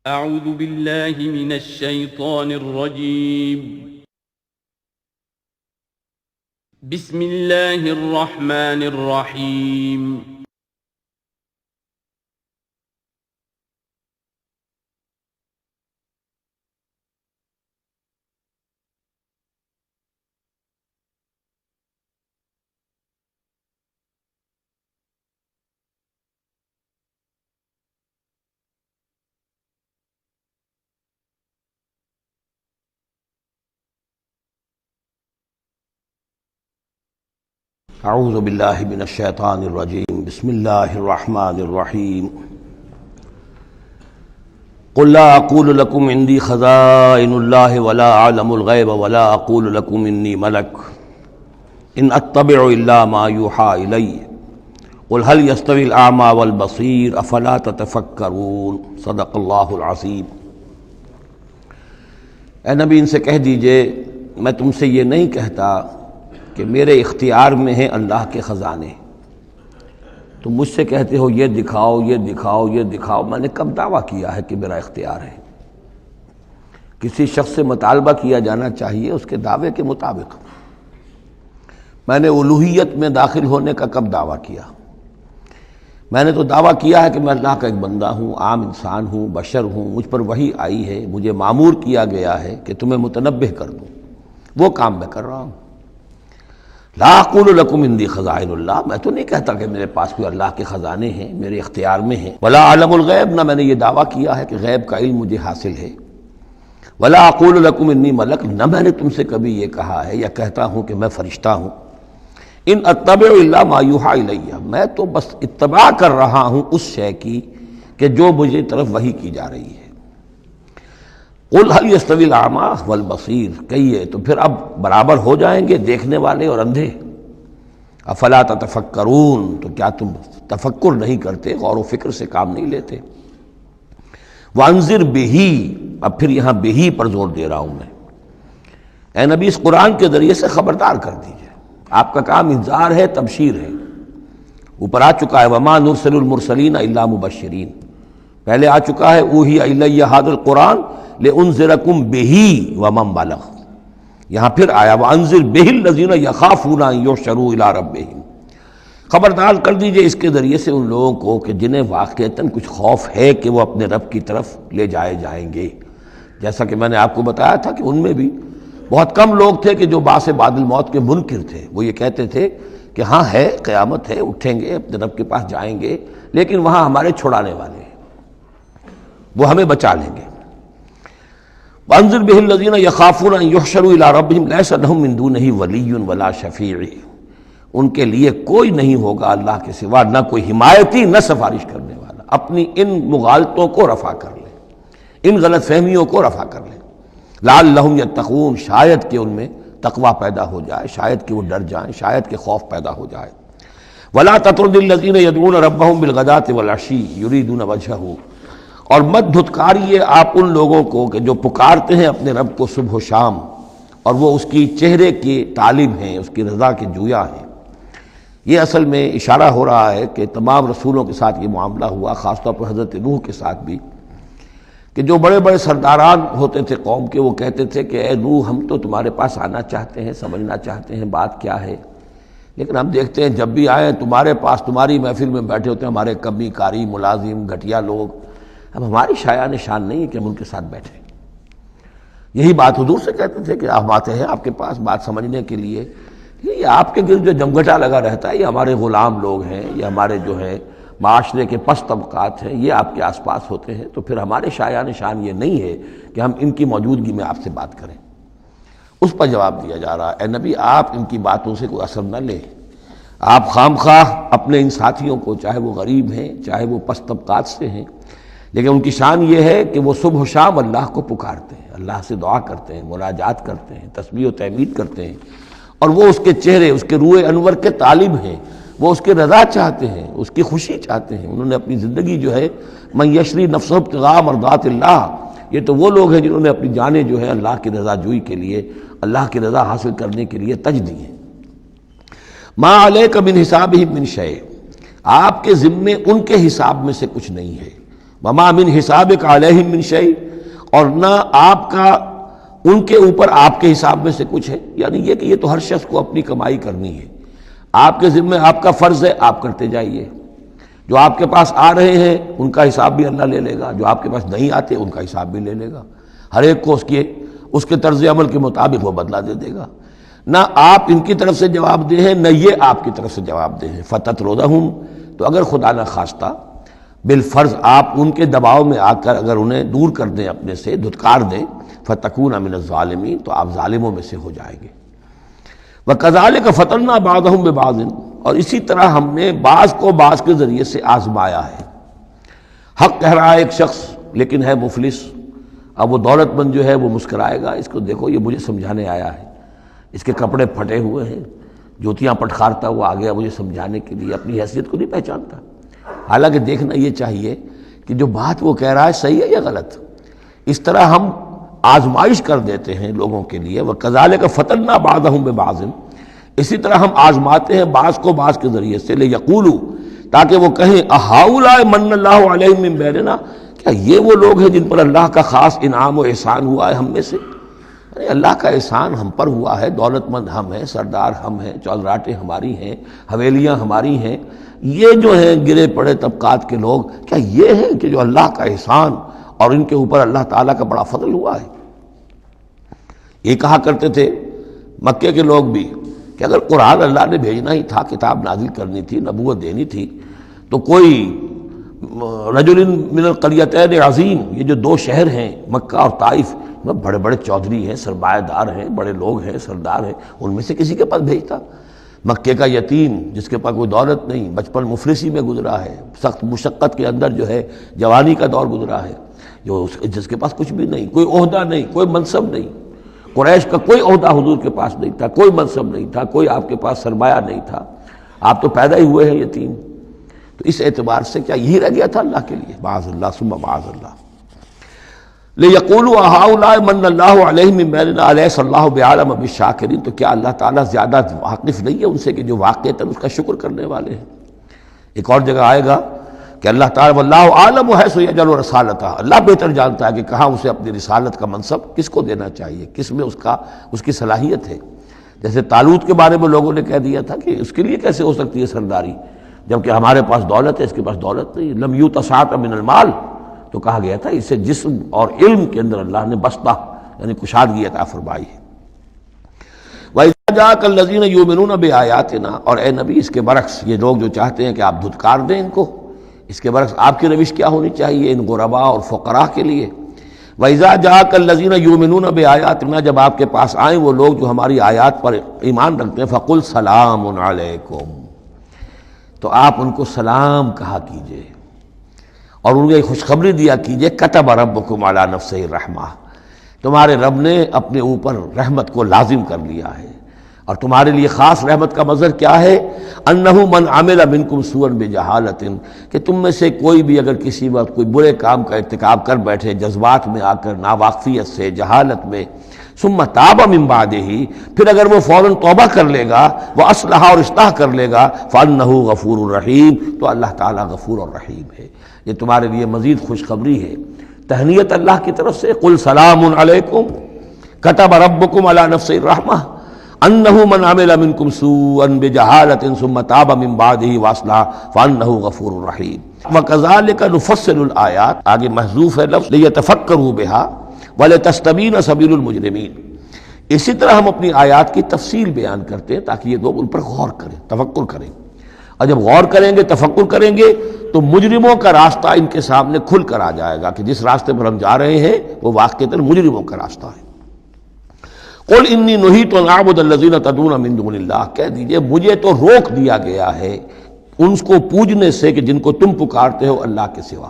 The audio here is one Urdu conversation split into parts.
اعوذ باللہ من الشیطان الرجیم بسم اللہ الرحمن الرحیم اعوذ باللہ من الشیطان الرجیم بسم اللہ الرحمن الرحیم قل لا اقول لکم عندی خزائن اللہ ولا اعلم الغیب ولا اقول لکم انی ملک ان اتبع الا ما یوحی الی قل هل یستوی الاعمی والبصیر افلا تتفکرون صدق اللہ العظیم۔ اے نبی ان سے کہہ دیجئے میں تم سے یہ نہیں کہتا کہ میرے اختیار میں ہیں اللہ کے خزانے، تم مجھ سے کہتے ہو یہ دکھاؤ یہ دکھاؤ یہ دکھاؤ، میں نے کب دعویٰ کیا ہے کہ میرا اختیار ہے؟ کسی شخص سے مطالبہ کیا جانا چاہیے اس کے دعوے کے مطابق۔ میں نے الوہیت میں داخل ہونے کا کب دعویٰ کیا؟ میں نے تو دعویٰ کیا ہے کہ میں اللہ کا ایک بندہ ہوں، عام انسان ہوں، بشر ہوں، مجھ پر وحی آئی ہے، مجھے مامور کیا گیا ہے کہ تمہیں متنبہ کر دوں، وہ کام میں کر رہا ہوں۔ لا اقول لکم عندی خزائن اللہ، میں تو نہیں کہتا کہ میرے پاس کوئی اللہ کے خزانے ہیں، میرے اختیار میں ہیں۔ ولا اعلم الغیب، نہ میں نے یہ دعویٰ کیا ہے کہ غیب کا علم مجھے حاصل ہے۔ ولا اقول لکم انی ملک، نہ میں نے تم سے کبھی یہ کہا ہے یا کہتا ہوں کہ میں فرشتہ ہوں۔ ان اتبع الا ما یوحی الی، میں تو بس اتباع کر رہا ہوں اس شے کی کہ جو مجھے طرف وحی کی جا رہی ہے۔ قل هل یستوی الاعمی والبصیر، کہیے تو پھر اب برابر ہو جائیں گے دیکھنے والے اور اندھے؟ افلا تتفکرون، تو کیا تم تفکر نہیں کرتے، غور و فکر سے کام نہیں لیتے؟ وانذر بہ، اب پھر یہاں بہ پر زور دے رہا ہوں میں۔ اے نبی اس قرآن کے ذریعے سے خبردار کر دیجئے، آپ کا کام انذار ہے، تبشیر ہے۔ اوپر آ چکا ہے وما نرسل المرسلین الا مبشرین، پہلے آ چکا ہے اوحی الی ھذا القرآن لانذرکم بہ ومن بلغ، یہاں پھر آیا وانذر بہ الذین یخافون ان یحشروا الی ربہم، خبردار کر دیجئے اس کے ذریعے سے ان لوگوں کو کہ جنہیں واقعتاً کچھ خوف ہے کہ وہ اپنے رب کی طرف لے جائے جائیں گے۔ جیسا کہ میں نے آپ کو بتایا تھا کہ ان میں بھی بہت کم لوگ تھے کہ جو بعث بعد الموت کے منکر تھے، وہ یہ کہتے تھے کہ ہاں ہے، قیامت ہے، اٹھیں گے، اپنے رب کے پاس جائیں گے، لیکن وہاں ہمارے چھڑانے والے ہیں، وہ ہمیں بچا لیں گے۔ وانذر بہ الذین یخافون ان یحشروا الی ربہم لیس لہم من دونہ ولی ولا شفیع، ان کے لیے کوئی نہیں ہوگا اللہ کے سوا، نہ کوئی حمایتی نہ سفارش کرنے والا۔ اپنی ان مغالطوں کو رفع کر لیں، ان غلط فہمیوں کو رفع کر لیں۔ لعلہم یتقون، شاید کہ ان میں تقوی پیدا ہو جائے، شاید کہ وہ ڈر جائیں، شاید کہ خوف پیدا ہو جائے۔ ولا تطرد الذین یدعون ربہم بالغداۃ والعشی یریدون وجہہ، اور مت دھتکاریے آپ ان لوگوں کو کہ جو پکارتے ہیں اپنے رب کو صبح و شام اور وہ اس کی چہرے کی طالب ہیں، اس کی رضا کے جویا ہیں۔ یہ اصل میں اشارہ ہو رہا ہے کہ تمام رسولوں کے ساتھ یہ معاملہ ہوا، خاص طور پر حضرت نوح کے ساتھ بھی، کہ جو بڑے بڑے سرداران ہوتے تھے قوم کے، وہ کہتے تھے کہ اے نوح ہم تو تمہارے پاس آنا چاہتے ہیں، سمجھنا چاہتے ہیں بات کیا ہے، لیکن ہم دیکھتے ہیں جب بھی آئیں تمہارے پاس، تمہاری محفل میں بیٹھے ہوتے ہیں ہمارے کمی کاری ملازم گھٹیا لوگ، اب ہماری شایان شان نہیں ہے کہ ہم ان کے ساتھ بیٹھیں۔ یہی بات حضور سے کہتے تھے کہ آپ آتے ہیں آپ کے پاس بات سمجھنے کے لیے، یہ آپ کے گرد جو جمگھٹا لگا رہتا ہے، یہ ہمارے غلام لوگ ہیں، یہ ہمارے جو ہے معاشرے کے پس طبقات ہیں، یہ آپ کے آس پاس ہوتے ہیں، تو پھر ہمارے شایان شان یہ نہیں ہے کہ ہم ان کی موجودگی میں آپ سے بات کریں۔ اس پر جواب دیا جا رہا ہے اے نبی آپ ان کی باتوں سے کوئی اثر نہ لیں، آپ خام خواہ اپنے ان ساتھیوں کو، چاہے وہ غریب ہیں چاہے وہ پس طبقات سے ہیں، لیکن ان کی شان یہ ہے کہ وہ صبح و شام اللہ کو پکارتے ہیں، اللہ سے دعا کرتے ہیں، مناجات کرتے ہیں، تسبیح و تحمید کرتے ہیں، اور وہ اس کے چہرے، اس کے روح انور کے طالب ہیں، وہ اس کی رضا چاہتے ہیں، اس کی خوشی چاہتے ہیں۔ انہوں نے اپنی زندگی جو ہے من یشری نفسہ ابتغاء مرضات اللہ، یہ تو وہ لوگ ہیں جنہوں نے اپنی جانیں جو ہے اللہ کی رضا جوئی کے لیے، اللہ کی رضا حاصل کرنے کے لیے تج دی ہیں۔ ما علیک من حسابہم من شیء، آپ کے ذمے ان کے حساب میں سے کچھ نہیں ہے۔ وما من حسابک علیہم من شیء، اور نہ آپ کا ان کے اوپر آپ کے حساب میں سے کچھ ہے، یعنی یہ کہ یہ تو ہر شخص کو اپنی کمائی کرنی ہے، آپ کے ذمہ آپ کا فرض ہے، آپ کرتے جائیے، جو آپ کے پاس آ رہے ہیں ان کا حساب بھی اللہ لے لے گا، جو آپ کے پاس نہیں آتے ان کا حساب بھی لے لے گا، ہر ایک کو اس کے طرز عمل کے مطابق وہ بدلہ دے دے گا۔ نہ آپ ان کی طرف سے جواب دہ ہیں، نہ یہ آپ کی طرف سے جواب دہ ہیں۔ فَتَطْرُدَهُمْ، تو اگر خدا نہ خواستہ بالفرض آپ ان کے دباؤ میں آ کر اگر انہیں دور کر دیں، اپنے سے دھتکار دیں، فَتَكُونَ مِنَ الظَّالِمِينَ، تو آپ ظالموں میں سے ہو جائیں گے۔ وَكَذَلِكَ فَتَنَّا بَعْضَهُمْ بِبَعْضٍ، اور اسی طرح ہم نے بعض کو بعض کے ذریعے سے آزمایا ہے۔ حق کہہ رہا ہے ایک شخص لیکن ہے مفلس، اب وہ دولت مند جو ہے وہ مسکرائے گا، اس کو دیکھو یہ مجھے سمجھانے آیا ہے، اس کے کپڑے پھٹے ہوئے ہیں، جوتیاں پٹخارتا ہوا آ گیا مجھے سمجھانے کے لیے، اپنی حیثیت کو نہیں پہچانتا۔ حالانکہ دیکھنا یہ چاہیے کہ جو بات وہ کہہ رہا ہے صحیح ہے یا غلط۔ اس طرح ہم آزمائش کر دیتے ہیں لوگوں کے لیے، وَكَذَلِكَ فَتَنَّا بَعْضَهُمْ بِبَعْضٍ، اسی طرح ہم آزماتے ہیں بعض کو بعض کے ذریعے سے، لِيَقُولُوا، تاکہ وہ کہیں أَهَٰؤُلَاءِ مَنَّ اللَّهُ عَلَيْهِم مِّن بَيْنِنَا، کیا یہ وہ لوگ ہیں جن پر اللہ کا خاص انعام و احسان ہوا ہے ہم میں سے؟ اللہ کا احسان ہم پر ہوا ہے، دولت مند ہم ہیں، سردار ہم ہیں، چودراٹیں ہماری ہیں، حویلیاں ہماری ہیں، یہ جو ہیں گرے پڑے طبقات کے لوگ، کیا یہ ہیں کہ جو اللہ کا احسان اور ان کے اوپر اللہ تعالیٰ کا بڑا فضل ہوا ہے؟ یہ کہا کرتے تھے مکے کے لوگ بھی کہ اگر قرآن اللہ نے بھیجنا ہی تھا، کتاب نازل کرنی تھی، نبوت دینی تھی، تو کوئی رجل من القریتین عظیم، یہ جو دو شہر ہیں مکہ اور طائف، بڑے بڑے چودھری ہیں، سرمایہ دار ہیں، بڑے لوگ ہیں، سردار ہیں، ان میں سے کسی کے پاس بھیجتا۔ مکے کا یتیم جس کے پاس کوئی دولت نہیں، بچپن مفلسی میں گزرا ہے، سخت مشقت کے اندر جو ہے جوانی کا دور گزرا ہے، جس کے پاس کچھ بھی نہیں، کوئی عہدہ نہیں، کوئی منصب نہیں، قریش کا کوئی عہدہ حضور کے پاس نہیں تھا، کوئی منصب نہیں تھا، کوئی آپ کے پاس سرمایہ نہیں تھا، آپ تو پیدا ہی ہوئے ہیں یتیم۔ تو اس اعتبار سے کیا یہی رہ گیا تھا اللہ کے لیے؟ معاذ اللہ ثم معاذ اللہ۔ لِيَقُولُوا أَهَٰؤُلَاءِ مَنَّ اللَّهُ عَلَيْهِم مِّن بَيْنِنَا أَلَيْسَ اللَّهُ بِأَعْلَمَ بِالشَّاكِرِينَ، تو کیا اللہ تعالیٰ زیادہ واقف نہیں ہے ان سے کہ جو واقعتاً اس کا شکر کرنے والے ہیں؟ ایک اور جگہ آئے گا کہ اللہ تعالیٰ وَاللَّهُ أَعْلَمُ حَيْثُ يَجْعَلُ رِسَالَتَهُ، اللہ بہتر جانتا ہے کہ کہاں اسے اپنی رسالت کا منصب کس کو دینا چاہیے، کس میں اس کی صلاحیت ہے۔ جیسے طالوت کے بارے میں لوگوں نے کہہ دیا تھا کہ اس کے لیے کیسے ہو سکتی ہے سرداری، جبکہ ہمارے پاس دولت ہے، اس کے پاس دولت نہیں۔ لم یؤت سعۃ من المال، تو کہا گیا تھا اسے جسم اور علم کے اندر اللہ نے بسطہ یعنی کشادگی عطا فرمائی ہے۔ وَإِذَا جَاءَكَ الَّذِينَ يُؤْمِنُونَ بِآيَاتِنَا، اور اے نبی اس کے برعکس یہ لوگ جو چاہتے ہیں کہ آپ دھتکار دیں ان کو، اس کے برعکس آپ کی روش کیا ہونی چاہیے ان غرباء اور فقراء کے لیے؟ وَإِذَا جَاءَكَ الَّذِينَ يُؤْمِنُونَ بِآيَاتِنَا، جب آپ کے پاس آئیں وہ لوگ جو ہماری آیات پر ایمان رکھتے ہیں، فَقُلْ سَلَامٌ عَلَيْكُمْ، تو آپ ان کو سلام کہا کیجئے اور ان کو ایک خوشخبری دیا کیجئے، کتب ربکم علی نفسہ الرحمہ، تمہارے رب نے اپنے اوپر رحمت کو لازم کر لیا ہے، اور تمہارے لیے خاص رحمت کا مظہر کیا ہے؟ انہ من عمل منکم سوءا بجہالۃ، کہ تم میں سے کوئی بھی اگر کسی وقت کوئی برے کام کا ارتکاب کر بیٹھے، جذبات میں آ کر، ناواقفیت سے، جہالت میں، ثم تاب من بعدہ، پھر اگر وہ فوراً توبہ کر لے گا، وہ اصلح اور اصلاح کر لے گا، فانہ غفور الرحیم، تو اللہ تعالیٰ غفور الرحیم ہے۔ یہ تمہارے لیے مزید خوشخبری ہے، تہنیت اللہ کی طرف سے، قل سلام علیکم کتب ربکم علی نفسہ الرحمہ انہ من عمل منکم سوءا بجہالۃ ثم تاب من بعدہ واصلح فانہ غفور الرحیم۔ وکذالک نفصل الآیات، آگے محذوف ہے لفظ لیتفکروا بہا وَلِتَسْتَبِينَ سَبِيلُ الْمُجْرِمِينَ، اسی طرح ہم اپنی آیات کی تفصیل بیان کرتے ہیں تاکہ یہ لوگ ان پر غور کریں، تفکر کریں، اور جب غور کریں گے، تفکر کریں گے، تو مجرموں کا راستہ ان کے سامنے کھل کر آ جائے گا کہ جس راستے پر ہم جا رہے ہیں وہ واقعتاً مجرموں کا راستہ ہے۔ قُلْ إِنِّي نُهِيتُ أَنْ أَعْبُدَ الَّذِينَ تَدْعُونَ مِن دُونِ اللَّهِ، کہہ دیجئے مجھے تو روک دیا گیا ہے ان کو پوجنے سے کہ جن کو تم پکارتے ہو اللہ کے سوا،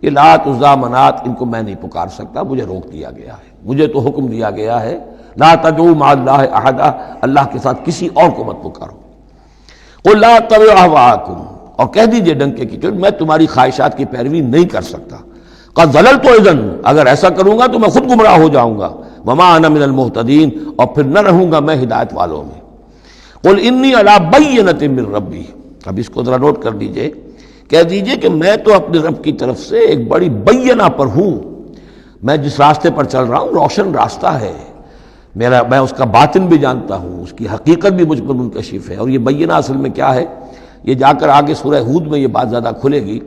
یہ لات عزا منات ان کو میں نہیں پکار سکتا، مجھے روک دیا گیا ہے، مجھے تو حکم دیا گیا ہے لا تدعوا مع اللہ احدا، اللہ کے ساتھ کسی اور کو مت پکارو۔ قل لا اتبع اہواءکم، اور کہہ دیجئے ڈنکے کی چوٹ میں تمہاری خواہشات کی پیروی نہیں کر سکتا، قد ضللت اذا، اگر ایسا کروں گا تو میں خود گمراہ ہو جاؤں گا، وما انا من المہتدین، اور پھر نہ رہوں گا میں ہدایت والوں میں۔ قل انی علی بینۃ من ربی، اب اس کو ذرا نوٹ کر دیجئے کہہ دیجئے کہ میں تو اپنے رب کی طرف سے ایک بڑی بینہ پر ہوں، میں جس راستے پر چل رہا ہوں روشن راستہ ہے، میں اس کا باطن بھی جانتا ہوں، اس کی حقیقت بھی مجھ پر منکشف ہے۔ اور یہ بینہ اصل میں کیا ہے، یہ جا کر آگے سورہ ہود میں یہ بات زیادہ کھلے گی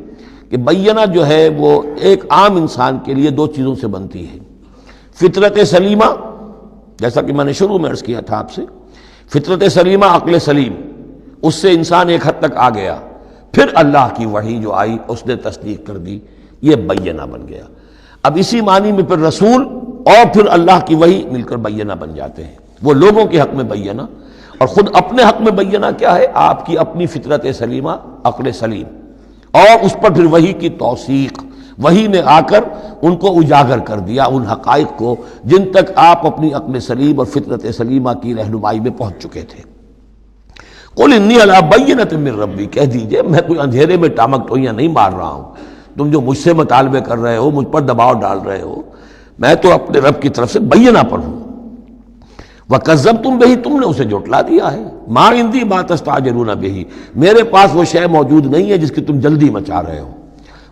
کہ بینہ جو ہے وہ ایک عام انسان کے لیے دو چیزوں سے بنتی ہے، فطرت سلیمہ، جیسا کہ میں نے شروع میں عرض کیا تھا آپ سے، فطرت سلیمہ، عقل سلیم، اس سے انسان ایک حد تک آ گیا، پھر اللہ کی وحی جو آئی اس نے تصدیق کر دی، یہ بینہ بن گیا۔ اب اسی معنی میں پھر رسول اور پھر اللہ کی وحی مل کر بینہ بن جاتے ہیں، وہ لوگوں کے حق میں بینہ، اور خود اپنے حق میں بینہ کیا ہے، آپ کی اپنی فطرت سلیمہ، عقل سلیم، اور اس پر پھر وحی کی توثیق، وحی نے آ کر ان کو اجاگر کر دیا، ان حقائق کو جن تک آپ اپنی عقل سلیم اور فطرت سلیمہ کی رہنمائی میں پہنچ چکے تھے۔ قل انی علی بینۃ من ربی، کہہ دیجئے میں کوئی اندھیرے میں ٹامک ٹوئیاں نہیں مار رہا ہوں، تم جو مجھ سے مطالبے کر رہے ہو، مجھ پر دباؤ ڈال رہے ہو، میں تو اپنے رب کی طرف سے بینہ پر ہوں۔ وَكَذَّبْتُمْ بِهِ، تم نے اسے جھٹلا دیا ہے، مَا عِندِي مَا تَسْتَعْجِلُونَ بِهِ، میرے پاس وہ شے موجود نہیں ہے جس کی تم جلدی مچا رہے ہو۔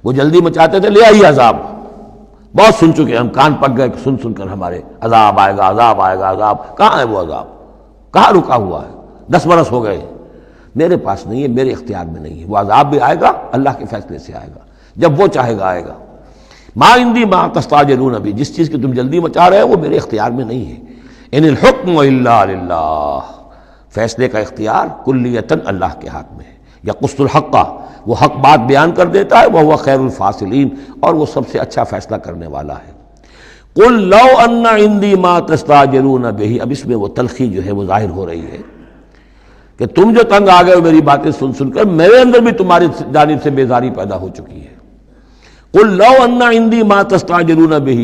وہ جلدی مچاتے تھے، لے آئیے عذاب، بہت سن چکے ہم، کان پک گئے سن سن کر ہمارے، عذاب آئے گا، عذاب آئے گا، عذاب، کہاں ہے وہ عذاب، کہاں رکا ہوا ہے، 10 برس ہو گئے، میرے پاس نہیں ہے، میرے اختیار میں نہیں ہے۔ وہ عذاب بھی آئے گا، اللہ کے فیصلے سے آئے گا، جب وہ چاہے گا آئے گا۔ ما عندی ما تستعجلون بھی، جس چیز کی تم جلدی مچا رہے ہو وہ میرے اختیار میں نہیں ہے۔ ان الحکم الا للہ، فیصلے کا اختیار کلیتاً اللہ کے ہاتھ میں ہے۔ یقص الحق، وہ حق بات بیان کر دیتا ہے، وہ خیر الفاصلین، اور وہ سب سے اچھا فیصلہ کرنے والا ہے۔ قل لو ان عندی ما تستعجلون بہ، اب اس میں وہ تلخی جو ہے وہ ظاہر ہو رہی ہے کہ تم جو تنگ آ گئے ہو میری باتیں سن سن کر، میرے اندر بھی تمہاری جانب سے بیزاری پیدا ہو چکی ہے۔ قل لو ان عندی ما تستعجلون بہ،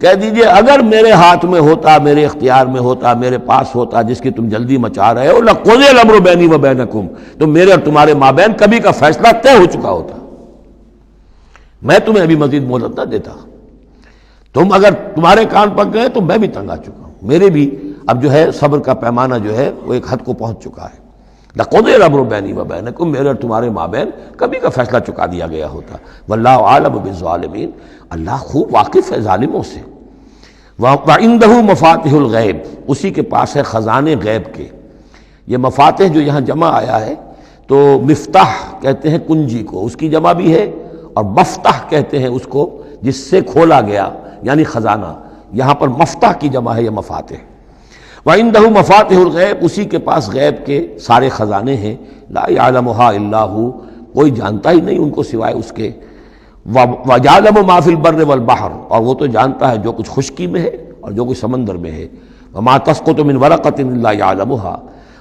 کہہ دیجئے اگر میرے ہاتھ میں ہوتا، میرے اختیار میں ہوتا، میرے پاس ہوتا جس کی تم جلدی مچا رہے ہو، لقضی الامر بینی و بینکم، تو میرے اور تمہارے مابین کبھی کا فیصلہ طے ہو چکا ہوتا، میں تمہیں ابھی مزید مہلت نہ دیتا۔ تم اگر تمہارے کان پک گئے تو میں بھی تنگ آ چکا ہوں، میرے بھی اب جو ہے صبر کا پیمانہ جو ہے وہ ایک حد کو پہنچ چکا ہے۔ لقضی الامر بینی و بینکم، میرے اور تمہارے مابین کبھی کا فیصلہ چکا دیا گیا ہوتا۔ واللہ عالم بالظالمین، اللہ خوب واقف ہے ظالموں سے۔ وَعِندَهُ مَفَاتِحُ الْغَیب، اسی کے پاس ہے خزانے غیب کے۔ یہ مفاتح جو یہاں جمع آیا ہے تو مفتاح کہتے ہیں کنجی کو، اس کی جمع بھی ہے، اور مفتاح کہتے ہیں اس کو جس سے کھولا گیا، یعنی خزانہ، یہاں پر مفتاح کی جمع ہے یہ مفاتح۔ وَعِندَهُ مَفَاتِحُ الْغَیب، اسی کے پاس غیب کے سارے خزانے ہیں، لا يعلمها الا هو، کوئی جانتا ہی نہیں ان کو سوائے اس کے۔ وَيَعْلَمُ مَا فِي الْبَرِّ وَالْبَحْرِ، اور وہ تو جانتا ہے جو کچھ خشکی میں ہے اور جو کچھ سمندر میں ہے۔ وَمَا تَسْقُطُ مِنْ وَرَقَةٍ إِلَّا يَعْلَمُهَا،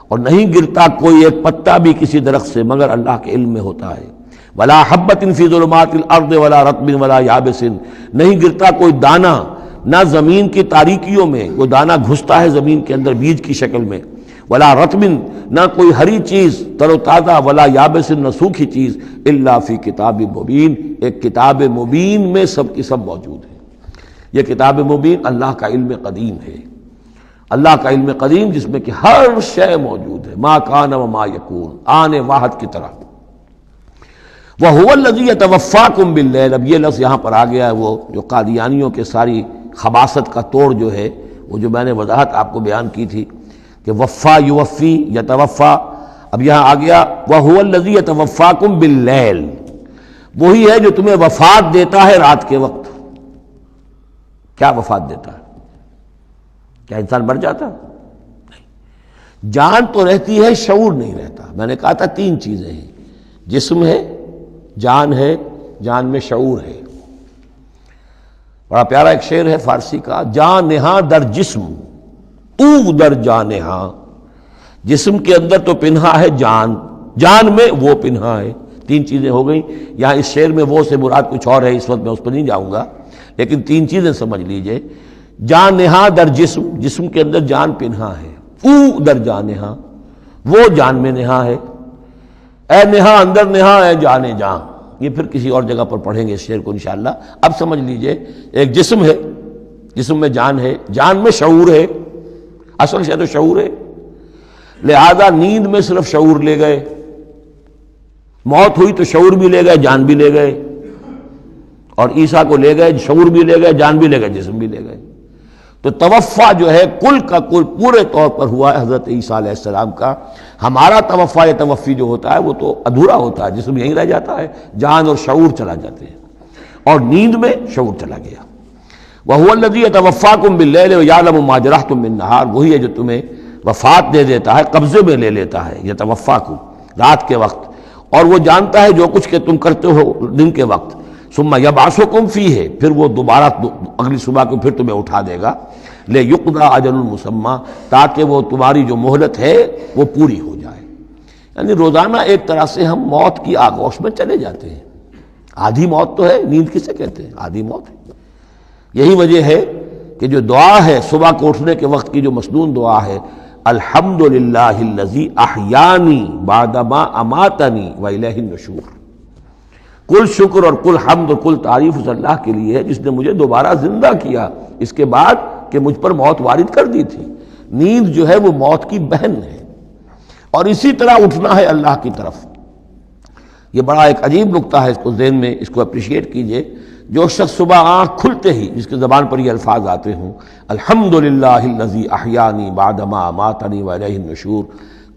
اور نہیں گرتا کوئی ایک پتا بھی کسی درخت سے مگر اللہ کے علم میں ہوتا ہے۔ وَلَا حَبَّةٍ فِي ظُلُمَاتِ الْأَرْضِ وَلَا رَطْبٍ وَلَا يَابِسٍ، نہیں گرتا کوئی دانہ نہ زمین کی تاریکیوں میں، وہ دانہ گھستا ہے زمین کے اندر بیج کی شکل میں، ولا رطبن، نہ کوئی ہری چیز تر و تازہ، ولا یابس، نہ سوکھی چیز، الا فی کتاب مبین، ایک کتاب مبین میں سب کی سب موجود ہے۔ یہ کتاب مبین اللہ کا علم قدیم ہے، اللہ کا علم قدیم جس میں کہ ہر شے موجود ہے، ما کان و ما یکون، آن واحد کی طرح۔ وَهُوَ الَّذِي يَتَوَفَّاكُم بِاللَّيْلِ، اب یہ لفظ یہاں پر آ گیا ہے، وہ جو قادیانیوں کے ساری خباثت کا توڑ جو ہے، وہ جو میں نے وضاحت آپ کو بیان کی تھی کہ وفا یوفی یتوفا، اب یہاں آ گیا وَهُوَ الَّذِي يَتَوَفَّاكُم بِاللَّيْلِ، وہی ہے جو تمہیں وفات دیتا ہے رات کے وقت۔ کیا وفات دیتا ہے؟ کیا انسان مر جاتا؟ نہیں، جان تو رہتی ہے، شعور نہیں رہتا۔ میں نے کہا تھا 3 چیزیں ہیں، جسم ہے، جان ہے، جان میں شعور ہے۔ بڑا پیارا ایک شعر ہے فارسی کا، جان نہاں در جسم او در جان نہاں، جسم کے اندر تو پنہا ہے جان، جان میں وہ پنہا ہے۔ 3 چیزیں ہو گئیں، یہاں اس شعر میں وہ سے مراد کچھ اور ہے، اس وقت میں اس پر نہیں جاؤں گا، لیکن 3 چیزیں سمجھ لیجئے۔ جان نہاں در جسم، جسم کے اندر جان پنہا ہے، او در جان نہاں، وہ جان میں نہاں ہے، اے نہاں اندر نہاں اے جانے جان۔ یہ پھر کسی اور جگہ پر پڑھیں گے اس شعر کو انشاءاللہ۔ اب سمجھ لیجئے، ایک جسم ہے، جسم میں جان ہے، جان میں شعور ہے، اصل شے تو شعور ہے، لہذا نیند میں صرف شعور لے گئے موت ہوئی تو شعور بھی لے گئے، جان بھی لے گئے، اور عیسیٰ کو لے گئے، شعور بھی لے گئے، جان بھی لے گئے، جسم بھی لے گئے۔ تو توفع جو ہے کل کا کل پورے طور پر ہوا ہے حضرت عیسیٰ علیہ السلام کا۔ ہمارا توفع توفی جو ہوتا ہے وہ تو ادھورا ہوتا ہے، جسم یہیں رہ جاتا ہے، جان اور شعور چلا جاتے ہیں، اور نیند میں شعور چلا گیا۔ وَهُوَ الَّذِي يَتَوَفَّاكُم بِاللَّيْلِ وَيَعْلَمُ مَا جَرَحْتُم بِالنَّهَارِ، وہی ہے جو تمہیں وفات دے دیتا ہے، قبضے میں لے لیتا ہے، یتوفاکم رات کے وقت، اور وہ جانتا ہے جو کچھ کہ تم کرتے ہو دن کے وقت۔ ثم یبعثکم فیہ، پھر وہ دوبارہ اگلی صبح کو پھر تمہیں اٹھا دے گا، لیقضی اجل مسمی، تاکہ وہ تمہاری جو مہلت ہے وہ پوری ہو جائے۔ یعنی روزانہ ایک طرح سے ہم موت کی آغوش میں چلے جاتے ہیں۔ آدھی موت تو ہے، نیند کسے کہتے ہیں؟ آدھی موت ہے۔ یہی وجہ ہے کہ جو دعا ہے صبح کو اٹھنے کے وقت کی، جو مسنون دعا ہے، الحمدللہ الذی احیانی بعدما اماتنی والیہ النشور، کل شکر اور کل حمد اور کل تعریف اس اللہ کے لیے ہے جس نے مجھے دوبارہ زندہ کیا اس کے بعد کہ مجھ پر موت وارد کر دی تھی۔ نیند جو ہے وہ موت کی بہن ہے، اور اسی طرح اٹھنا ہے اللہ کی طرف۔ یہ بڑا ایک عجیب نکتہ ہے، اس کو ذہن میں اس کو اپریشیٹ کیجئے۔ جو شخص صبح آنکھ کھلتے ہی جس کی زبان پر یہ الفاظ آتے ہوں، الحمدللہ الذی احیانی بعدما اماتنی والیہ النشور،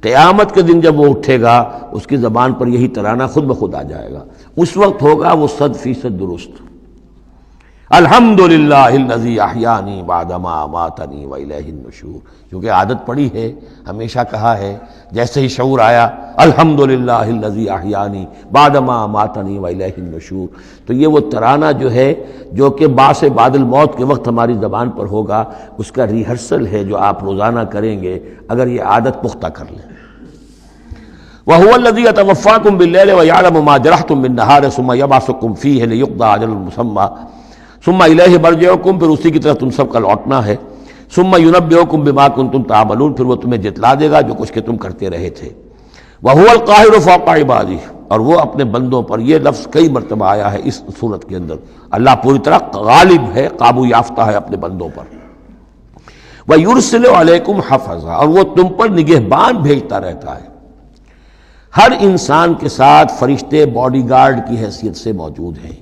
قیامت کے دن جب وہ اٹھے گا اس کی زبان پر یہی ترانہ خود بخود آ جائے گا، اس وقت ہوگا وہ 100% درست۔ الحمدللہ الذی احیانی بعدما اماتنی والیہ النشور، کیونکہ عادت پڑی ہے، ہمیشہ کہا ہے، جیسے ہی شعور آیا الحمدللہ الذی احیانی بعدما اماتنی والیہ النشور، تو یہ وہ ترانہ جو ہے جو کہ باعث بعد الموت کے وقت ہماری زبان پر ہوگا، اس کا ریہرسل ہے جو آپ روزانہ کریں گے اگر یہ عادت پختہ کر لیں۔ وَهُوَ الَّذِي يَتَوَفَّاكُم بِاللَّيْلِ وَيَعْلَمُ مَا جَرَحْتُم بِالنَّهَارِ ثُمَّ يَبْعَثُكُم فِيهِ لِيُقْضَىٰ أَجَلٌ مُّسَمًّى ثُمَّ إِلَيْهِ مَرْجِعُكُم، پھر اسی کی طرف تم سب کا لوٹنا ہے۔ ثُمَّ يُنَبِّئُكُم بِمَا كُنتُمْ تَعْمَلُونَ، پھر وہ تمہیں جتلا دے گا جو کچھ کہ تم کرتے رہے تھے۔ وَهُوَ الْقَاهِرُ فَوْقَ عِبَادِهِ، اور وہ اپنے بندوں پر، یہ لفظ کئی مرتبہ آیا ہے اس صورت کے اندر، اللہ پوری طرح غالب ہے، قابو یافتہ ہے اپنے بندوں پر۔ وَيُرْسِلُ عَلَيْكُمْ حَفَظًا، اور وہ تم پر نگہبان بھیجتا رہتا ہے۔ ہر انسان کے ساتھ فرشتے باڈی گارڈ کی حیثیت سے موجود ہیں،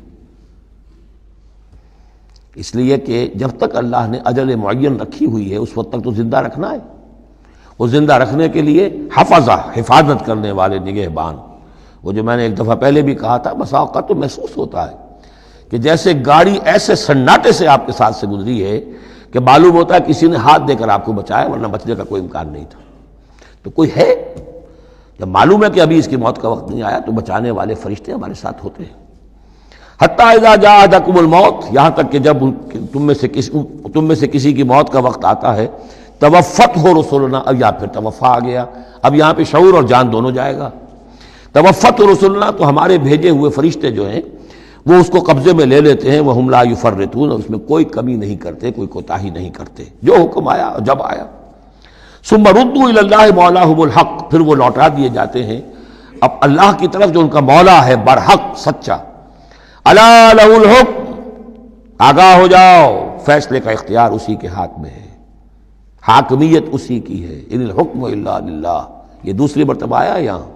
اس لیے کہ جب تک اللہ نے اجل معین رکھی ہوئی ہے اس وقت تک تو زندہ رکھنا ہے۔ وہ زندہ رکھنے کے لیے حفظہ، حفاظت کرنے والے نگہبان، وہ جو میں نے ایک دفعہ پہلے بھی کہا تھا، بسا اوقات تو محسوس ہوتا ہے کہ جیسے گاڑی ایسے سناٹے سے آپ کے ساتھ سے گزری ہے کہ معلوم ہوتا ہے کسی نے ہاتھ دے کر آپ کو بچایا، ورنہ بچنے کا کوئی امکان نہیں تھا۔ تو کوئی ہے، جب معلوم ہے کہ ابھی اس کی موت کا وقت نہیں آیا تو بچانے والے فرشتے ہمارے ساتھ ہوتے ہیں۔ حتیٰ اذا جاء احدکم الموت، یہاں تک کہ جب تم میں سے کسی کی موت کا وقت آتا ہے، توفتہ رسلنا، اب یا پھر توفا آ گیا، اب یہاں پہ شعور اور جان دونوں جائے گا۔ توفتہ رسلنا، تو ہمارے بھیجے ہوئے فرشتے جو ہیں وہ اس کو قبضے میں لے لیتے ہیں، وہم لا یفرطون، اور اس میں کوئی کمی نہیں کرتے، کوئی کوتاہی نہیں کرتے، جو حکم آیا اور جب آیا۔ ثم ردوا الی اللہ مولاہم الحق، پھر وہ لوٹا دیے جاتے ہیں اب اللہ کی طرف جو ان کا مولا ہے برحق، سچا۔ الا لہ الحکم، آگاہ ہو جاؤ، فیصلے کا اختیار اسی کے ہاتھ میں ہے، حاکمیت اسی کی ہے۔ ان الحکم الا للہ، یہ دوسری مرتبہ آیا یہاں۔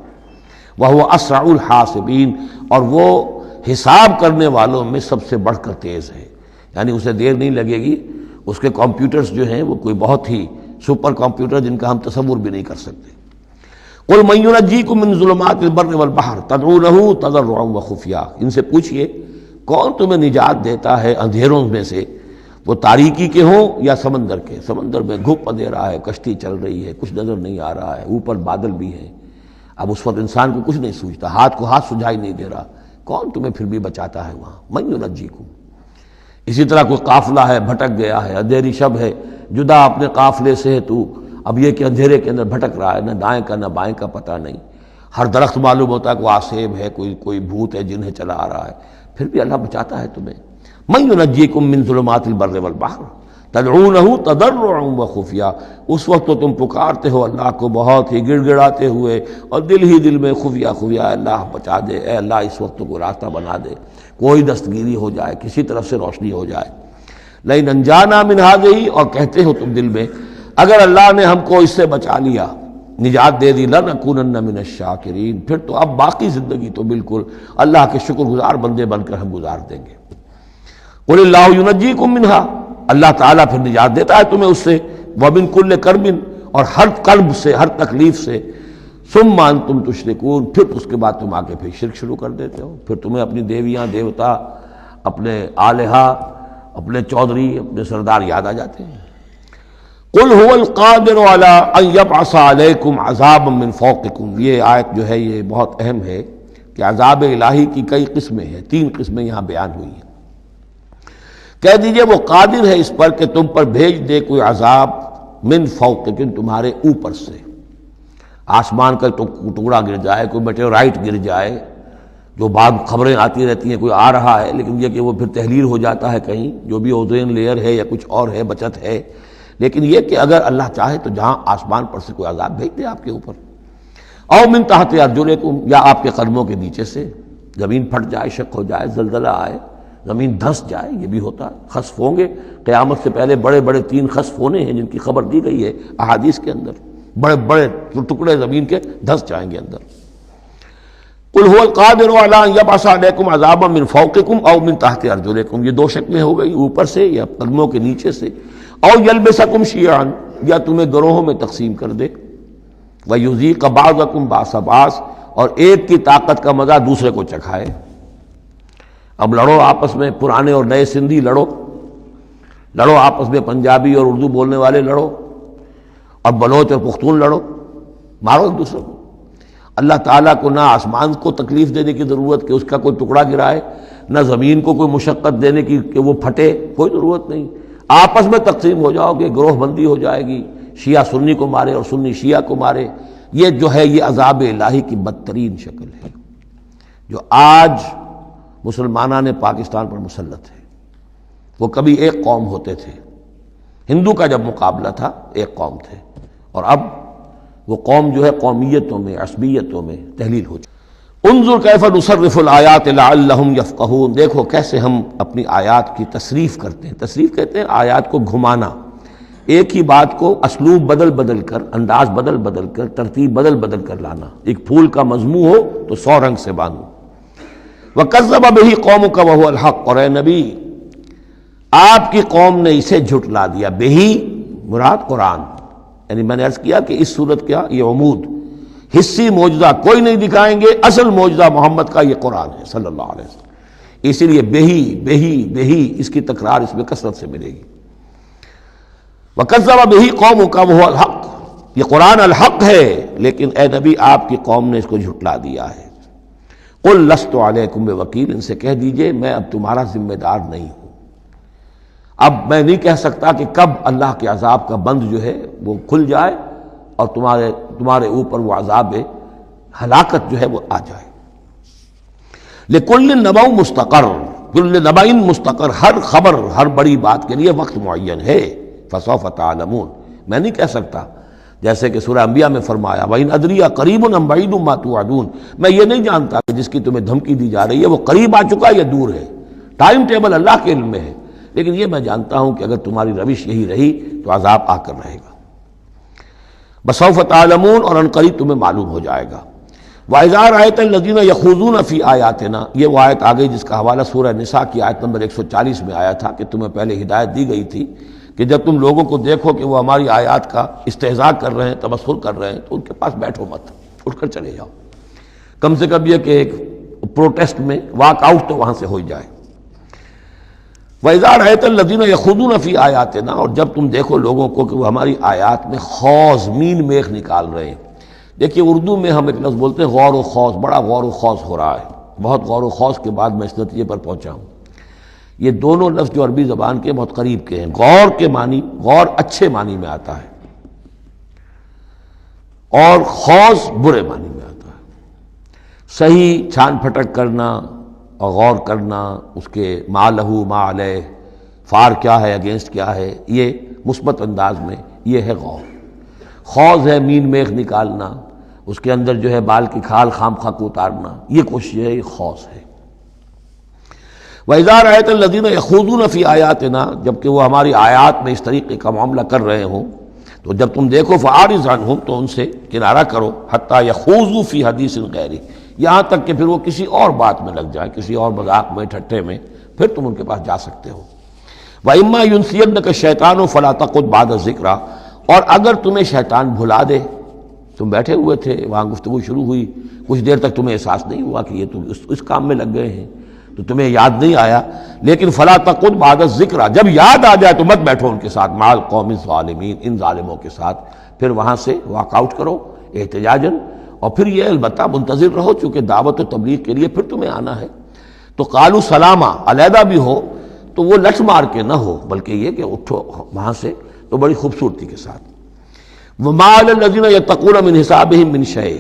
وہو اسرع الحاسبین، اور وہ حساب کرنے والوں میں سب سے بڑھ کر تیز ہے، یعنی اسے دیر نہیں لگے گی۔ اس کے کمپیوٹرز جو ہیں وہ کوئی بہت ہی سپر کمپیوٹر جن کا ہم تصور بھی نہیں کر سکتے۔ قل من ینجیکم من ظلمات البر والبحر تدعونہ تضرعا وخفیا، ان سے پوچھئے کون تمہیں نجات دیتا ہے اندھیروں میں سے، وہ تاریکی کے ہوں یا سمندر کے۔ سمندر میں گھپ اندھیرا ہے، کشتی چل رہی ہے، کچھ نظر نہیں آ رہا ہے، اوپر بادل بھی ہیں، اب اس وقت انسان کو کچھ نہیں سوچتا، ہاتھ کو ہاتھ سجھائی نہیں دے رہا، کون تمہیں پھر بھی بچاتا ہے وہاں؟ من ینجیکم۔ اسی طرح کوئی قافلہ ہے، بھٹک گیا ہے، اندھیری شب ہے، جدا اپنے قافلے سے ہے تو اب یہ کہ اندھیرے کے اندر بھٹک رہا ہے، نہ دائیں کا نہ بائیں کا پتہ نہیں، ہر درخت معلوم ہوتا ہے کوئی آسیب ہے، کوئی بھوت ہے جنہیں چلا آ رہا ہے، پھر بھی اللہ بچاتا ہے تمہیں۔ من ینجیکم من ظلمات البر والبحر تدعونہ تضرعا وخفیا، اس وقت تو تم پکارتے ہو اللہ کو بہت ہی گڑ گڑاتے ہوئے اور دل ہی دل میں خفیہ خفیہ، اے اللہ بچا دے، اے اللہ اس وقت کو راستہ بنا دے، کوئی دستگیری ہو جائے، کسی طرف سے روشنی ہو جائے۔ لئن انجانا من ہذہ، اور کہتے ہو تم دل میں اگر اللہ نے ہم کو اس سے بچا لیا، نجات دے دی لنکونن من الشاکرین، پھر تو اب باقی زندگی تو بالکل اللہ کے شکر گزار بندے بن کر ہم گزار دیں گے۔ قل اللہ ینجیکم منہا، اللہ تعالیٰ پھر نجات دیتا ہے تمہیں اس سے، ومن کل کرب، اور ہر کرب سے، ہر تکلیف سے، ثم انتم تشرکون، پھر اس کے بعد تم آ کے پھر شرک شروع کر دیتے ہو، پھر تمہیں اپنی دیویاں دیوتا، اپنے آلہہ، اپنے چودھری، اپنے سردار یاد آ جاتے ہیں۔ قل هو القادر على ان يبعث عليكم عذابا من فوقكم، یہ آیت جو ہے یہ بہت اہم ہے کہ عذاب الہی کی کئی قسمیں ہیں، 3 قسمیں یہاں بیان ہوئی ہیں۔ کہہ دیجئے وہ قادر ہے اس پر کہ تم پر بھیج دے کوئی عذاب من فوقکم، تمہارے اوپر سے، آسمان کا ٹکڑا گر جائے، کوئی میٹیورائٹ گر جائے، جو بعض خبریں آتی رہتی ہیں کوئی آ رہا ہے، لیکن یہ کہ وہ پھر تحلیل ہو جاتا ہے کہیں، جو بھی اوزون لیئر ہے یا کچھ اور ہے، بچت ہے، لیکن یہ کہ اگر اللہ چاہے تو جہاں آسمان پر سے کوئی عذاب بھیج دے آپ کے اوپر، او من تحت ارجلکم، یا آپ کے قدموں کے نیچے سے، زمین پھٹ جائے، شق ہو جائے، زلزلہ آئے، زمین دھنس جائے، یہ بھی ہوتا ہے، خسف ہوں گے، قیامت سے پہلے بڑے بڑے 3 خسف ہونے ہیں جن کی خبر دی گئی ہے احادیث کے اندر، بڑے بڑے ٹکڑے زمین کے دھنس جائیں گے اندر۔ قل هو القادر على ان يبعث عليكم عذابا من فوقكم او من تحت ارجلكم، یہ 2 شکلیں ہو گئی، اوپر سے یا قدموں کے نیچے سے، او يلبسكم شيعا، یا تمہیں گروہوں میں تقسیم کر دے، ويذيق بعضكم بعض بعض، اور ایک کی طاقت کا مزہ دوسرے کو چکھائے۔ اب لڑو آپس میں، پرانے اور نئے سندھی لڑو آپس میں، پنجابی اور اردو بولنے والے لڑو، اور بلوچ اور پختون لڑو، مارو ایک دوسرے کو۔ اللہ تعالیٰ کو نہ آسمان کو تکلیف دینے کی ضرورت کہ اس کا کوئی ٹکڑا گرائے، نہ زمین کو کوئی مشقت دینے کی کہ وہ پھٹے، کوئی ضرورت نہیں، آپس میں تقسیم ہو جاؤ گے، گروہ بندی ہو جائے گی، شیعہ سنی کو مارے اور سنی شیعہ کو مارے۔ یہ جو ہے یہ عذاب الہی کی بدترین شکل ہے جو آج مسلمانان نے پاکستان پر مسلط ہے۔ وہ کبھی ایک قوم ہوتے تھے، ہندو کا جب مقابلہ تھا ایک قوم تھے، اور اب وہ قوم جو ہے قومیتوں میں، عصبیتوں میں تحلیل ہو جائے۔ انظر کیف نصرف الآیات لعلہم یفقہون، دیکھو کیسے ہم اپنی آیات کی تصریف کرتے ہیں، تصریف کہتے ہیں آیات کو گھمانا، ایک ہی بات کو اسلوب بدل بدل کر، انداز بدل بدل کر، ترتیب بدل بدل کر لانا، ایک پھول کا مضمون ہو تو 100 رنگ سے باندھو۔ وَكَذَّبَ بِهِ قَوْمُكَ وَهُوَ الْحَقُّ، اور اے نبی آپ کی قوم نے اسے جھٹلا دیا، بہی مراد قرآن، یعنی میں نے عرض کیا کہ اس صورت کا یہ عمود، حصی معجزہ کوئی نہیں دکھائیں گے، اصل معجزہ محمد کا یہ قرآن ہے صلی اللہ علیہ وسلم، اسی لیے بہی بہی بہی اس کی تکرار اس میں کثرت سے ملے گی۔ وَكَذَّبَ بِهِ قَوْمُكَ وَهُوَ الْحَقُّ، یہ قرآن الحق ہے، لیکن اے نبی آپ کی قوم نے اس کو جھٹلا دیا ہے۔ قُلْ لَسْتُ عَلَيْكُمْ بِوَكِيلٍ، ان سے کہہ دیجئے میں اب تمہارا ذمہ دار نہیں ہوں، اب میں نہیں کہہ سکتا کہ کب اللہ کے عذاب کا بند جو ہے وہ کھل جائے اور تمہارے اوپر وہ عذاب ہلاکت جو ہے وہ آ جائے۔ لِكُلٍّ نَبَأٌ مُسْتَقَرٌّ، كُلُّ نَبَأٍ مُسْتَقَرٌ، ہر خبر، ہر بڑی بات کے لیے وقت معین ہے، فَسَوْفَ تَعْلَمُونَ، میں نہیں کہہ سکتا، جیسے کہ سورہ انبیاء میں فرمایا وَإِنْ أَدْرِيَ قَرِيبٌ أَمْ بَعِيدٌ مَا تُوعَدُونَ، میں یہ نہیں جانتا کہ جس کی تمہیں دھمکی دی جا رہی ہے وہ قریب آ چکا یا دور ہے، ٹائم ٹیبل اللہ کے علم میں ہے، لیکن یہ میں جانتا ہوں کہ اگر تمہاری روش یہی رہی تو عذاب آ کر رہے گا۔ بسوف تعلمون، اور عنقریب تمہیں معلوم ہو جائے گا۔ وَإِذَا رَأَيْتَ الَّذِينَ يَخُوضُونَ فِي آيَاتِنَا، یہ وہ آیت آ گئی جس کا حوالہ سورہ نساء کی آیت نمبر 140 میں آیا تھا کہ تمہیں پہلے ہدایت دی گئی تھی کہ جب تم لوگوں کو دیکھو کہ وہ ہماری آیات کا استہزاء کر رہے ہیں، تمسخر کر رہے ہیں، تو ان کے پاس بیٹھو مت، اٹھ کر چلے جاؤ، کم سے کم یہ کہ ایک پروٹیسٹ میں واک آؤٹ تو وہاں سے ہو جائے۔ وَإِذَا رَأَيْتَ الَّذِينَ يَخُوضُونَ فِي آيَاتِنَا، اور جب تم دیکھو لوگوں کو کہ وہ ہماری آیات میں خوض، مین میخ نکال رہے ہیں۔ دیکھیے اردو میں ہم ایک لفظ بولتے ہیں غور و خوض، بڑا غور و خوض ہو رہا ہے، بہت غور و خوض کے بعد میں اس نتیجے پر پہنچا ہوں۔ یہ دونوں لفظ جو عربی زبان کے بہت قریب کے ہیں، غور کے معنی، غور اچھے معنی میں آتا ہے، اور خوض برے معنی میں آتا ہے۔ صحیح چھان پھٹک کرنا اور غور کرنا، اس کے ما لہو ما علیہ، فار کیا ہے، اگینسٹ کیا ہے، یہ مثبت انداز میں یہ ہے غور۔ خوض ہے مین میخ نکالنا، اس کے اندر جو ہے بال کی کھال خام خواہ کو اتارنا، یہ کوشش ہے، یہ خوض ہے۔ وَإِذَا رَأَيْتَ الَّذِينَ يَخُوضُونَ فِي آيَاتِنَا، جبکہ وہ ہماری آیات میں اس طریقے کا معاملہ کر رہے ہوں، تو جب تم دیکھو فاعرض عنہم، تو ان سے کنارہ کرو، حتی یخوضوا فی حدیث غیرہ، یہاں تک کہ پھر وہ کسی اور بات میں لگ جائیں، کسی اور مذاق میں، ٹھٹے میں، پھر تم ان کے پاس جا سکتے ہو۔ وَإِمَّا يُنْسِيَنَّكَ الشَّيْطَانُ فَلَا تَقْعُدْ بَعْدَ الذِّكْرَىٰ، اور اگر تمہیں شیطان بھلا دے، تم بیٹھے ہوئے تھے وہاں، گفتگو شروع ہوئی، کچھ دیر تک تمہیں احساس نہیں ہوا کہ یہ تم اس کام میں لگ گئے ہیں، تو تمہیں یاد نہیں آیا، لیکن فَلَا تَقْعُدْ بَعْدَ الذِّكْرَىٰ، جب یاد آ جائے تو مت بیٹھو ان کے ساتھ، مع القوم الظالمین، ان ظالموں کے ساتھ، پھر وہاں سے واک آؤٹ کرو احتجاجاً، اور پھر یہ البتہ منتظر رہو، چونکہ دعوت و تبلیغ کے لیے پھر تمہیں آنا ہے۔ تو قالوا سلاما، علیحدہ بھی ہو تو وہ لٹ مار کے نہ ہو، بلکہ یہ کہ اٹھو وہاں سے تو بڑی خوبصورتی کے ساتھ۔ وما علی الذین یتقون من حسابہم من شیء،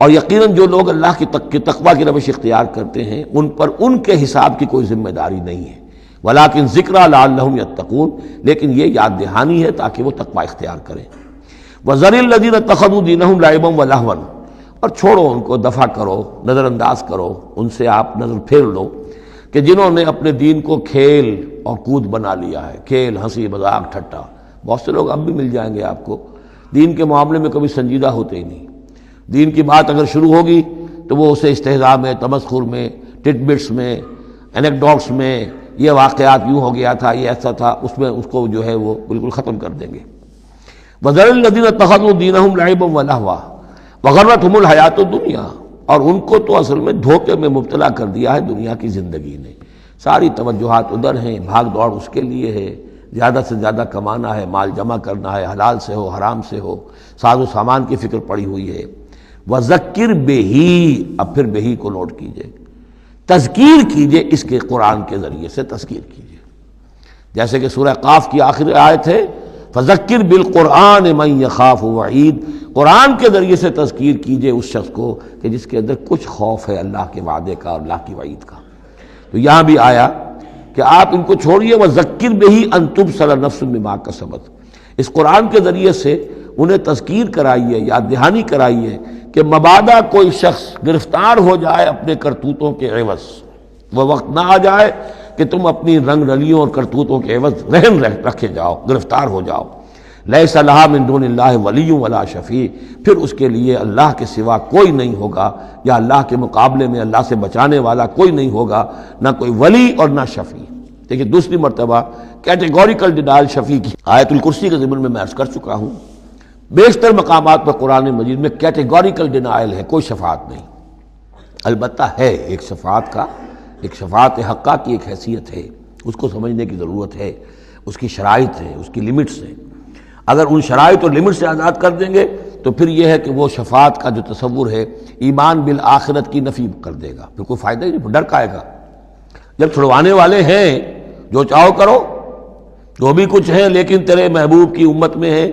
اور یقیناً جو لوگ اللہ کی تقوی کی روش اختیار کرتے ہیں ان پر ان کے حساب کی کوئی ذمہ داری نہیں ہے، ولکن ذکریٰ لعلہم یتقون، لیکن یہ یاد دہانی ہے تاکہ وہ تقوی اختیار کریں۔ وذر الذین اتخذوا دینہم لعبا ولہوا، اور چھوڑو ان کو، دفع کرو، نظر انداز کرو، ان سے آپ نظر پھیر لو کہ جنہوں نے اپنے دین کو کھیل اور کود بنا لیا ہے، کھیل، ہنسی مذاق، ٹھٹا۔ بہت سے لوگ اب بھی مل جائیں گے آپ کو دین کے معاملے میں کبھی سنجیدہ ہوتے ہی نہیں، دین کی بات اگر شروع ہوگی تو وہ اسے استہزاء میں، تمسخر میں، ٹٹ بٹس میں، انیکڈوٹس میں، یہ واقعات یوں ہو گیا تھا، یہ ایسا تھا، اس میں اس کو جو ہے وہ بالکل ختم کر دیں گے۔ وَذَرِ الَّذِينَ اتَّخَذُوا دِينَهُمْ لَعِبًا وَلَهْوًا وَغَرَّتْهُمُ الْحَيَاةُ الدُّنْيَا، اور ان کو تو اصل میں دھوکے میں مبتلا کر دیا ہے دنیا کی زندگی نے، ساری توجہات ادھر ہیں، بھاگ دوڑ اس کے لیے ہے، زیادہ سے زیادہ کمانا ہے، مال جمع کرنا ہے، حلال سے ہو حرام سے ہو، ساز و سامان کی فکر پڑی ہوئی ہے۔ وَذَكِّرْ بِهِ، اب پھر بہی کو نوٹ کیجئے، تذکیر کیجئے، اس کے قرآن کے ذریعے سے تذکیر کیجئے، جیسے کہ سورہ قاف کی آخری آیت ہے فَذَكِّرْ بِالْقُرْآنِ مَنْ يَخَافُ وَعِيدٍ، قرآن کے ذریعے سے تذکیر کیجئے اس شخص کو کہ جس کے اندر کچھ خوف ہے اللہ کے وعدے کا اور اللہ کی وعید کا۔ تو یہاں بھی آیا کہ آپ ان کو چھوڑیے، وَذَكِّرْ بِهِ أَن تُبْصَرَ نَفْسٌ بِمَا كَسَبَتْ، اس قرآن کے ذریعے سے انہیں تذکیر کرائیے، یاد دہانی کرائیے کہ مبادا کوئی شخص گرفتار ہو جائے اپنے کرتوتوں کے عوض، وہ وقت نہ آ جائے کہ تم اپنی رنگ رلیوں اور کرتوتوں کے عوض رہن رکھے جاؤ، گرفتار ہو جاؤ۔ لیس لہا من دون اللہ ولی ولا شفیع، پھر اس کے لیے اللہ کے سوا کوئی نہیں ہوگا، یا اللہ کے مقابلے میں اللہ سے بچانے والا کوئی نہیں ہوگا، نہ کوئی ولی اور نہ شفیع۔ دیکھیے دوسری مرتبہ کیٹیگوریکل ڈینائل شفیع کی آیت الکرسی کے ضمن میں میں عرض کر چکا ہوں، بیشتر مقامات پر قرآن مجید میں کیٹیگوریکل ڈینائل ہے، کوئی شفاعت نہیں۔ البتہ ہے ایک شفاعت کا، ایک شفاعت حقہ کی ایک حیثیت ہے، اس کو سمجھنے کی ضرورت ہے، اس کی شرائط ہے، اس کی لیمٹس ہیں۔ اگر ان شرائط اور لیمٹ سے آزاد کر دیں گے تو پھر یہ ہے کہ وہ شفاعت کا جو تصور ہے ایمان بالآخرت کی نفی کر دے گا، پھر کوئی فائدہ ہی نہیں، ڈر کائے گا۔ جب چھڑوانے والے ہیں جو چاہو کرو، جو بھی کچھ ہے، لیکن تیرے محبوب کی امت میں ہے،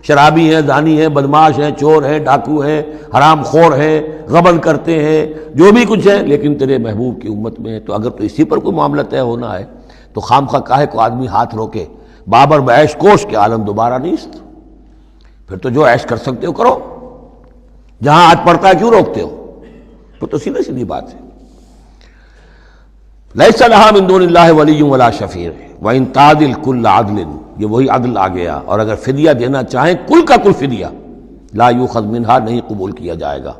شرابی ہیں، زانی ہیں، بدماش ہیں، چور ہیں، ڈاکو ہیں، حرام خور ہیں، غبن کرتے ہیں، جو بھی کچھ ہے، لیکن تیرے محبوب کی امت میں ہے، تو اگر تو اسی پر کوئی معاملہ طے ہونا ہے تو خام خواہ کاہے کو آدمی ہاتھ روکے، بابر بعیش کوش کے عالم دوبارہ نیست، پھر تو جو عیش کر سکتے ہو کرو، جہاں آج پڑتا ہے کیوں روکتے ہو؟ تو سیدھی سیدھی بات ہے۔ لیس لہا من دون اللہ ولی ولا شفیع وان تعدل کل عدل، یہ وہی عدل آ گیا، اور اگر فدیہ دینا چاہیں کل کا کل فدیہ، لا یؤخذ منہا، نہیں قبول کیا جائے گا۔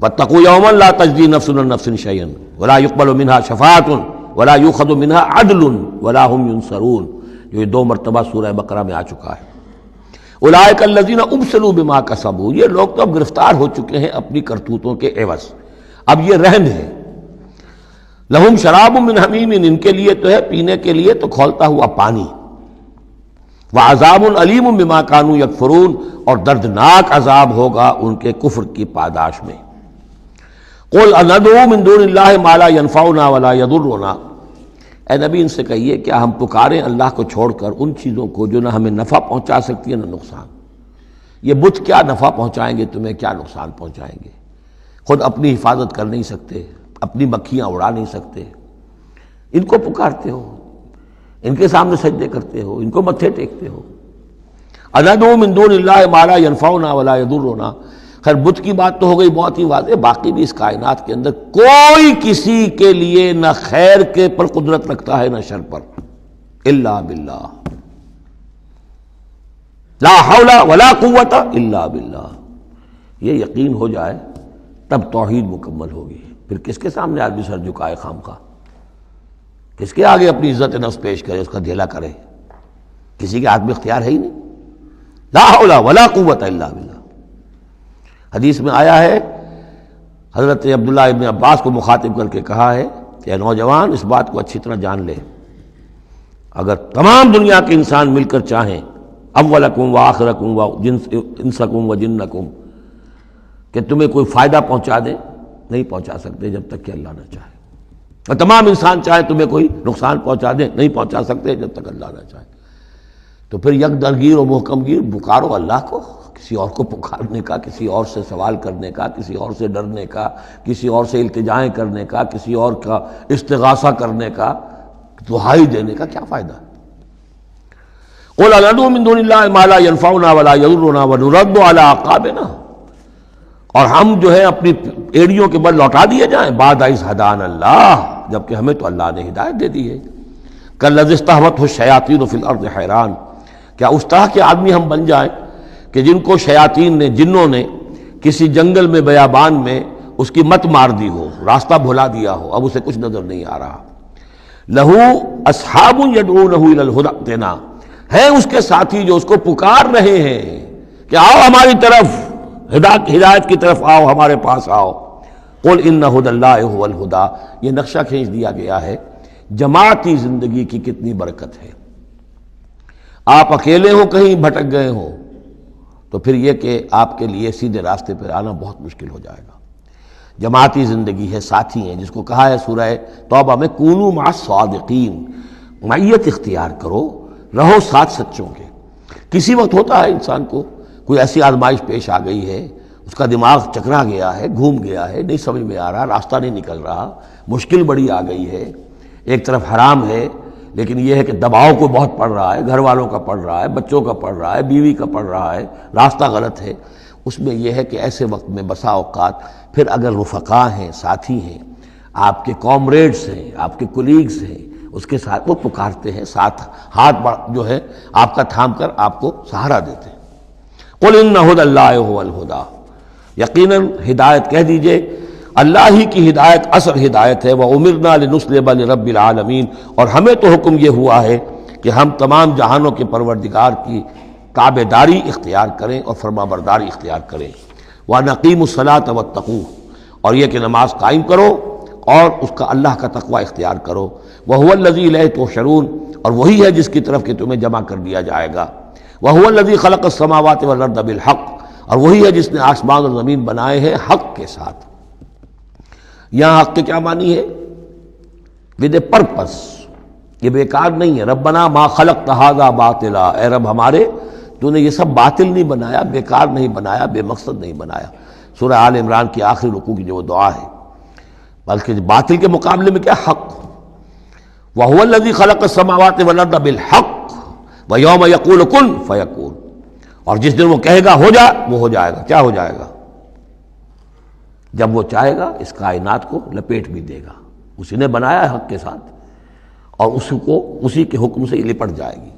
واتقوا یوما لا تجزی نفس عن نفس شیئا ولا یقبل منہا شفاعۃ ولا یؤخذ منہا عدل ولا هم ینصرون، جو یہ 2 مرتبہ سورہ بقرہ میں آ چکا ہے۔ اولئک الذین ابسلوا بما کسبوا، یہ لوگ تو اب گرفتار ہو چکے ہیں اپنی کرتوتوں کے عوض، اب یہ رہن ہے۔ لہم شراب من حمیم، ان کے لیے تو ہے پینے کے لیے تو کھولتا ہوا پانی، وعذاب علیم بما کانوا یکفرون، اور دردناک عذاب ہوگا ان کے کفر کی پاداش میں۔ قل اندعو من دون اللہ ما لا ینفعنا ولا یضرنا، اے نبی ان سے کہیے کیا ہم پکاریں اللہ کو چھوڑ کر ان چیزوں کو جو نہ ہمیں نفع پہنچا سکتی ہے نہ نقصان؟ یہ بت کیا نفع پہنچائیں گے تمہیں، کیا نقصان پہنچائیں گے؟ خود اپنی حفاظت کر نہیں سکتے، اپنی مکھیاں اڑا نہیں سکتے، ان کو پکارتے ہو، ان کے سامنے سجدے کرتے ہو، ان کو متھے ٹیکتے ہو۔ اندعو من دون اللہ ما لا ینفعنا ولا یضرنا، خیر بت کی بات تو ہو گئی بہت ہی واضح، باقی بھی اس کائنات کے اندر کوئی کسی کے لیے نہ خیر کے پر قدرت رکھتا ہے نہ شر پر، الا باللہ۔ لا حول ولا قوت الا باللہ. یہ یقین ہو جائے تب توحید مکمل ہوگی. پھر کس کے سامنے آدمی سر جھکائے خامخواہ؟ کس کے آگے اپنی عزت نفس پیش کرے، اس کا دھیلا کرے؟ کسی کے ہاتھ میں اختیار ہے ہی نہیں. لا حول ولا قوت الا باللہ. حدیث میں آیا ہے، حضرت عبداللہ ابن عباس کو مخاطب کر کے کہا ہے کہ اے نوجوان، اس بات کو اچھی طرح جان لے، اگر تمام دنیا کے انسان مل کر چاہیں، اولکم و آخرکم و انسکم و جنکم، کہ تمہیں کوئی فائدہ پہنچا دیں، نہیں پہنچا سکتے جب تک کہ اللہ نہ چاہے. اور تمام انسان چاہے تمہیں کوئی نقصان پہنچا دیں، نہیں پہنچا سکتے جب تک اللہ نہ چاہے. تو پھر یک درگیر و محکم گیر پکارو اللہ کو. کسی اور کو پکارنے کا، کسی اور سے سوال کرنے کا، کسی اور سے ڈرنے کا، کسی اور سے التجائیں کرنے کا، کسی اور کا استغاثہ کرنے کا، دہائی دینے کا کیا فائدہ ہے؟ قُلْ أَنَدْعُو مِن دُونِ اللَّهِ مَا لَا يَنفَعُنَا وَلَا يَضُرُّنَا وَنُرَدُّ عَلَىٰ أَعْقَابِنَا، اور ہم جو ہے اپنی ایڑیوں کے بل لوٹا دیے جائیں بعد اذ ہدانا اللہ، جبکہ ہمیں تو اللہ نے ہدایت دے دی ہے. كَالَّذِي اسْتَهْوَتْهُ الشَّيَاطِينُ فِي الْأَرْضِ حیران، کیا اس طرح کے آدمی ہم بن جائیں کہ جن کو شیاطین نے، جنوں نے کسی جنگل میں بیابان میں اس کی مت مار دی ہو، راستہ بھلا دیا ہو، اب اسے کچھ نظر نہیں آ رہا. لہو اصحاب یدعونہ الی الہدی ائتنا، ہیں اس کے ساتھی جو اس کو پکار رہے ہیں کہ آؤ ہماری طرف، ہدایت کی طرف آؤ، ہمارے پاس آؤ. قل ان ھدی اللہ ھو الھدی، یہ نقشہ کھینچ دیا گیا ہے جماعتی زندگی کی کتنی برکت ہے. آپ اکیلے ہو، کہیں بھٹک گئے ہو، تو پھر یہ کہ آپ کے لیے سیدھے راستے پر آنا بہت مشکل ہو جائے گا. جماعتی زندگی ہے، ساتھی ہیں، جس کو کہا ہے سورہ توبہ میں کونوا مع الصادقین، معیت اختیار کرو، رہو ساتھ سچوں کے. کسی وقت ہوتا ہے انسان کو کوئی ایسی آزمائش پیش آ گئی ہے، اس کا دماغ چکرا گیا ہے، گھوم گیا ہے، نہیں سمجھ میں آ رہا، راستہ نہیں نکل رہا، مشکل بڑی آ گئی ہے. ایک طرف حرام ہے، لیکن یہ ہے کہ دباؤ کو بہت پڑ رہا ہے، گھر والوں کا پڑ رہا ہے، بچوں کا پڑ رہا ہے، بیوی کا پڑ رہا ہے، راستہ غلط ہے. اس میں یہ ہے کہ ایسے وقت میں بسا اوقات پھر اگر رفقا ہیں، ساتھی ہیں، آپ کے کامریڈس ہیں، آپ کے کولیگز ہیں، اس کے ساتھ وہ پکارتے ہیں، ساتھ ہاتھ جو ہے آپ کا تھام کر آپ کو سہارا دیتے ہیں. قل ان ھدی اللہ ھو الھدی، یقیناً ہدایت کہہ دیجئے اللہ ہی کی ہدایت اصل ہدایت ہے. وَأُمِرْنَا لِنُسْلِمَ لِرَبِّ الْعَالَمِينَ، اور ہمیں تو حکم یہ ہوا ہے کہ ہم تمام جہانوں کے پروردگار کی تابع داری اختیار کریں اور فرما برداری اختیار کریں. وَنَقِيمُ الصَّلَاةَ وَاتَّقُوهُ، اور یہ کہ نماز قائم کرو اور اس کا اللہ کا تقوی اختیار کرو. وَهُوَ الَّذِي إِلَيْهِ تُحْشَرُونَ، اور وہی ہے جس کی طرف کہ تمہیں جمع کر دیا جائے گا. وَهُوَ الَّذِي خَلَقَ السَّمَاوَاتِ وَالْأَرْضَ بِالْحَقِّ، اور وہی ہے جس نے آسمان اور زمین بنائے ہیں حق کے ساتھ. یہاں حق کے کیا معنی ہے؟ ود اے پرپس، یہ بیکار نہیں ہے. ربنا ما خلقت ھذا باطلا، اے رب ہمارے تو نے یہ سب باطل نہیں بنایا، بیکار نہیں بنایا، بے مقصد نہیں بنایا. سورہ آل عمران کی آخری رکوع کی جو دعا ہے، بلکہ باطل کے مقابلے میں کیا؟ حق. وَهُوَ الَّذِي خَلَقَ السَّمَاوَاتِ وَالْأَرْضَ بِالْحَقِّ وَيَوْمَ يَقُولُ كُن فَيَكُونُ، اور جس دن وہ کہے گا ہو جا، وہ ہو جائے گا. کیا ہو جائے گا؟ جب وہ چاہے گا اس کائنات کو لپیٹ بھی دے گا. اسی نے بنایا ہے حق کے ساتھ، اور اسی کے حکم سے یہ لپٹ جائے گی.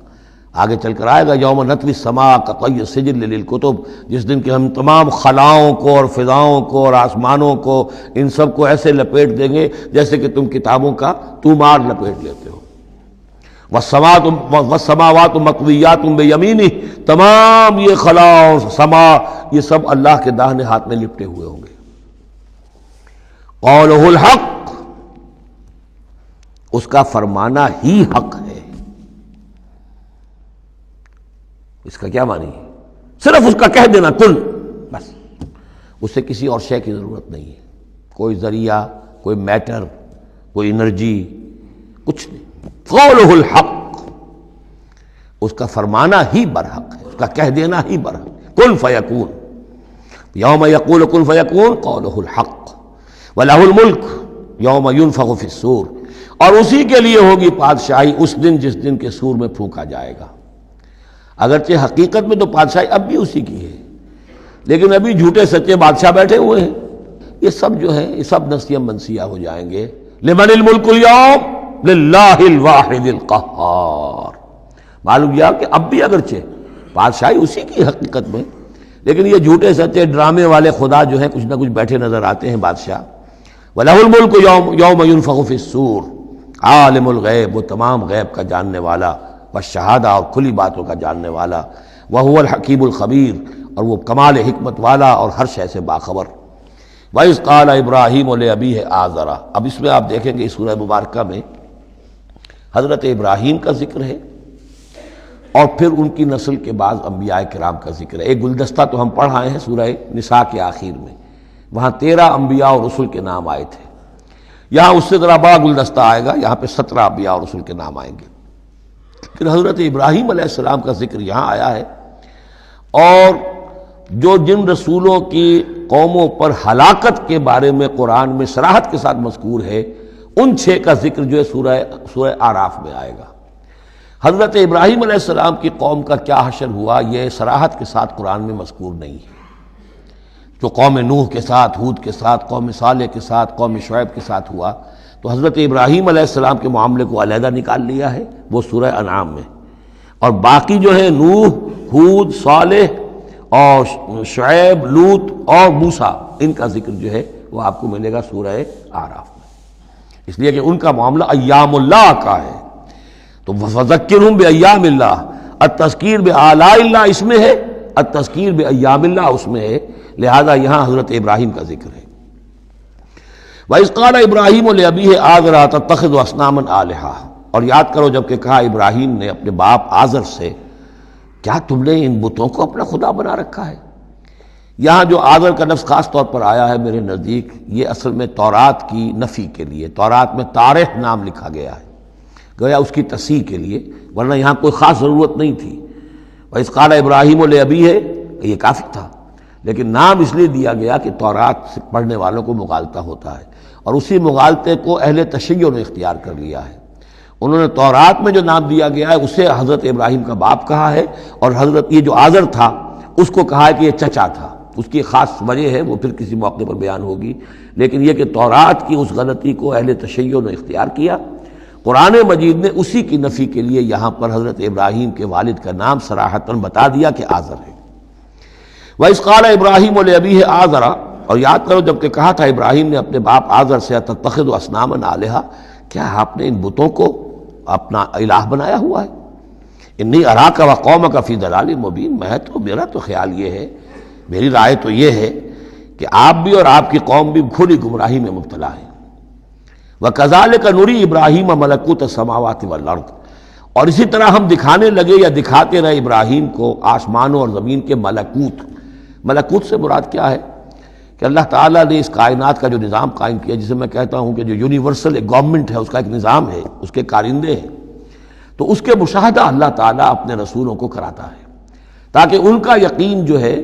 آگے چل کر آئے گا یوم نطوی السماء کطی السجل للکتب، جس دن کہ ہم تمام خلاؤں کو اور فضاؤں کو اور آسمانوں کو، ان سب کو ایسے لپیٹ دیں گے جیسے کہ تم کتابوں کا تومار لپیٹ لیتے ہو. والسماوات مطویات بیمینہ، تمام یہ خلا اور سما یہ سب اللہ کے داہنے ہاتھ میں لپٹے ہوئے ہوں گے. قولہ الحق، اس کا فرمانا ہی حق ہے. اس کا کیا معنی ہے؟ صرف اس کا کہہ دینا کن، بس، اس سے کسی اور شے کی ضرورت نہیں ہے. کوئی ذریعہ، کوئی میٹر، کوئی انرجی، کچھ نہیں. قولہ الحق، اس کا فرمانا ہی برحق ہے، اس کا کہہ دینا ہی برحق ہے. کن فیکون، یوم یقول کن فیکون قولہ الحق. وَلَهُ الْمُلْكُ یوم يُنفَخُ فِي الصُّورِ، اور اسی کے لیے ہوگی بادشاہی اس دن جس دن کے سور میں پھونکا جائے گا. اگرچہ حقیقت میں تو بادشاہی اب بھی اسی کی ہے، لیکن ابھی جھوٹے سچے بادشاہ بیٹھے ہوئے ہیں. یہ سب جو ہے یہ سب نسیہ منسیہ ہو جائیں گے. لمن الملک اليوم للہ الواحد القہار. معلوم یہ کہ اب بھی اگرچہ بادشاہی اسی کی حقیقت میں، لیکن یہ جھوٹے سچے ڈرامے والے خدا جو ہیں کچھ نہ کچھ بیٹھے نظر آتے ہیں بادشاہ۔ وَلَهُ الْمُلْكُ يَوْمَ يُنفَخُ فِي الصُّورِ، عالم الغیب، وہ تمام غیب کا جاننے والا، والشہادہ اور کھلی باتوں کا جاننے والا، وَهُوَ الْحَكِيمُ الْخَبِيرُ، اور وہ کمال حکمت والا اور ہر شے سے باخبر۔ وَإِذْ قَالَ إِبْرَاهِيمُ لِأَبِيهِ آزَرَ، اب اس میں آپ دیکھیں گے اس سورہ مبارکہ میں حضرت ابراہیم کا ذکر ہے اور پھر ان کی نسل کے بعض انبیاء کرام کا ذکر ہے۔ ایک گلدستہ تو ہم پڑھ آئے ہیں سورہ نساء کے آخر میں، وہاں 13 انبیاء اور رسل کے نام آئے تھے، یہاں اس سے ذرا بڑا گلدستہ آئے گا، یہاں پہ 17 انبیاء اور رسل کے نام آئیں گے، پھر حضرت ابراہیم علیہ السلام کا ذکر یہاں آیا ہے، اور جو جن رسولوں کی قوموں پر ہلاکت کے بارے میں قرآن میں صراحت کے ساتھ مذکور ہے، ان 6 کا ذکر جو ہے سورہ اعراف میں آئے گا۔ حضرت ابراہیم علیہ السلام کی قوم کا کیا حشر ہوا یہ صراحت کے ساتھ قرآن میں مذکور نہیں ہے، جو قوم نوح کے ساتھ، ہود کے ساتھ، قوم صالح کے ساتھ، قوم شعیب کے ساتھ ہوا، تو حضرت ابراہیم علیہ السلام کے معاملے کو علیحدہ نکال لیا ہے وہ سورہ انعام میں، اور باقی جو ہے نوح، ہود، صالح اور شعیب، لوط اور موسیٰ، ان کا ذکر جو ہے وہ آپ کو ملے گا سورہ اعراف میں، اس لیے کہ ان کا معاملہ ایام اللہ کا ہے۔ تو فذکرہم بایام اللہ، التذکیر بآلاء اللہ اس میں ہے، التذکیر بایام اللہ اس میں ہے، لہذا یہاں حضرت ابراہیم کا ذکر ہے۔ وَإِذْ قَالَ إِبْرَاهِيمُ لِأَبِيهِ آزَرَ أَتَتَّخِذُ أَصْنَامًا آلِهَةً، اور یاد کرو جب کہ کہا ابراہیم نے اپنے باپ آزر سے، کیا تم نے ان بتوں کو اپنا خدا بنا رکھا ہے؟ یہاں جو آزر کا لفظ خاص طور پر آیا ہے میرے نزدیک، یہ اصل میں تورات کی نفی کے لیے، تورات میں تارح نام لکھا گیا ہے، گویا اس کی تصحیح کے لیے، ورنہ یہاں کوئی خاص ضرورت نہیں تھی۔ وَإِذْ قَالَ إِبْرَاهِيمُ لِأَبِيهِ، یہ کافی تھا، لیکن نام اس لیے دیا گیا کہ تورات پڑھنے والوں کو مغالطہ ہوتا ہے، اور اسی مغالطے کو اہل تشیع نے اختیار کر لیا ہے۔ انہوں نے تورات میں جو نام دیا گیا ہے اسے حضرت ابراہیم کا باپ کہا ہے، اور حضرت یہ جو آزر تھا اس کو کہا ہے کہ یہ چچا تھا، اس کی خاص وجہ ہے وہ پھر کسی موقع پر بیان ہوگی، لیکن یہ کہ تورات کی اس غلطی کو اہل تشیع نے اختیار کیا، قرآن مجید نے اسی کی نفی کے لیے یہاں پر حضرت ابراہیم کے والد کا نام صراحتاً بتا دیا کہ آزر ہے۔ وَإِذْ قَالَ إِبْرَاهِيمُ لِأَبِيهِ آزَرَ، اور یاد کرو جب کہ کہا تھا ابراہیم نے اپنے باپ آزر سے أَتَتَّخِذُ أَصْنَامًا آلِهَةً، کیا آپ نے ان بتوں کو اپنا الہ بنایا ہوا ہے؟ انی اراک وقومک فی ضلال مبین، میرا تو خیال یہ ہے، میری رائے تو یہ ہے کہ آپ بھی اور آپ کی قوم بھی کھلی گمراہی میں مبتلا ہے۔ وَكَذَلِكَ نُرِي إِبْرَاهِيمَ مَلَكُوتَ السَّمَاوَاتِ وَالْأَرْضِ، اور اسی طرح ہم دکھانے لگے یا دکھاتے رہے ابراہیم کو آسمانوں اور زمین کے ملکوت۔ ملکوت سے مراد کیا ہے کہ اللہ تعالیٰ نے اس کائنات کا جو نظام قائم کیا، جسے میں کہتا ہوں کہ جو یونیورسل ایک گورنمنٹ ہے، اس کا ایک نظام ہے، اس کے کارندے ہیں، تو اس کے مشاہدہ اللہ تعالیٰ اپنے رسولوں کو کراتا ہے تاکہ ان کا یقین جو ہے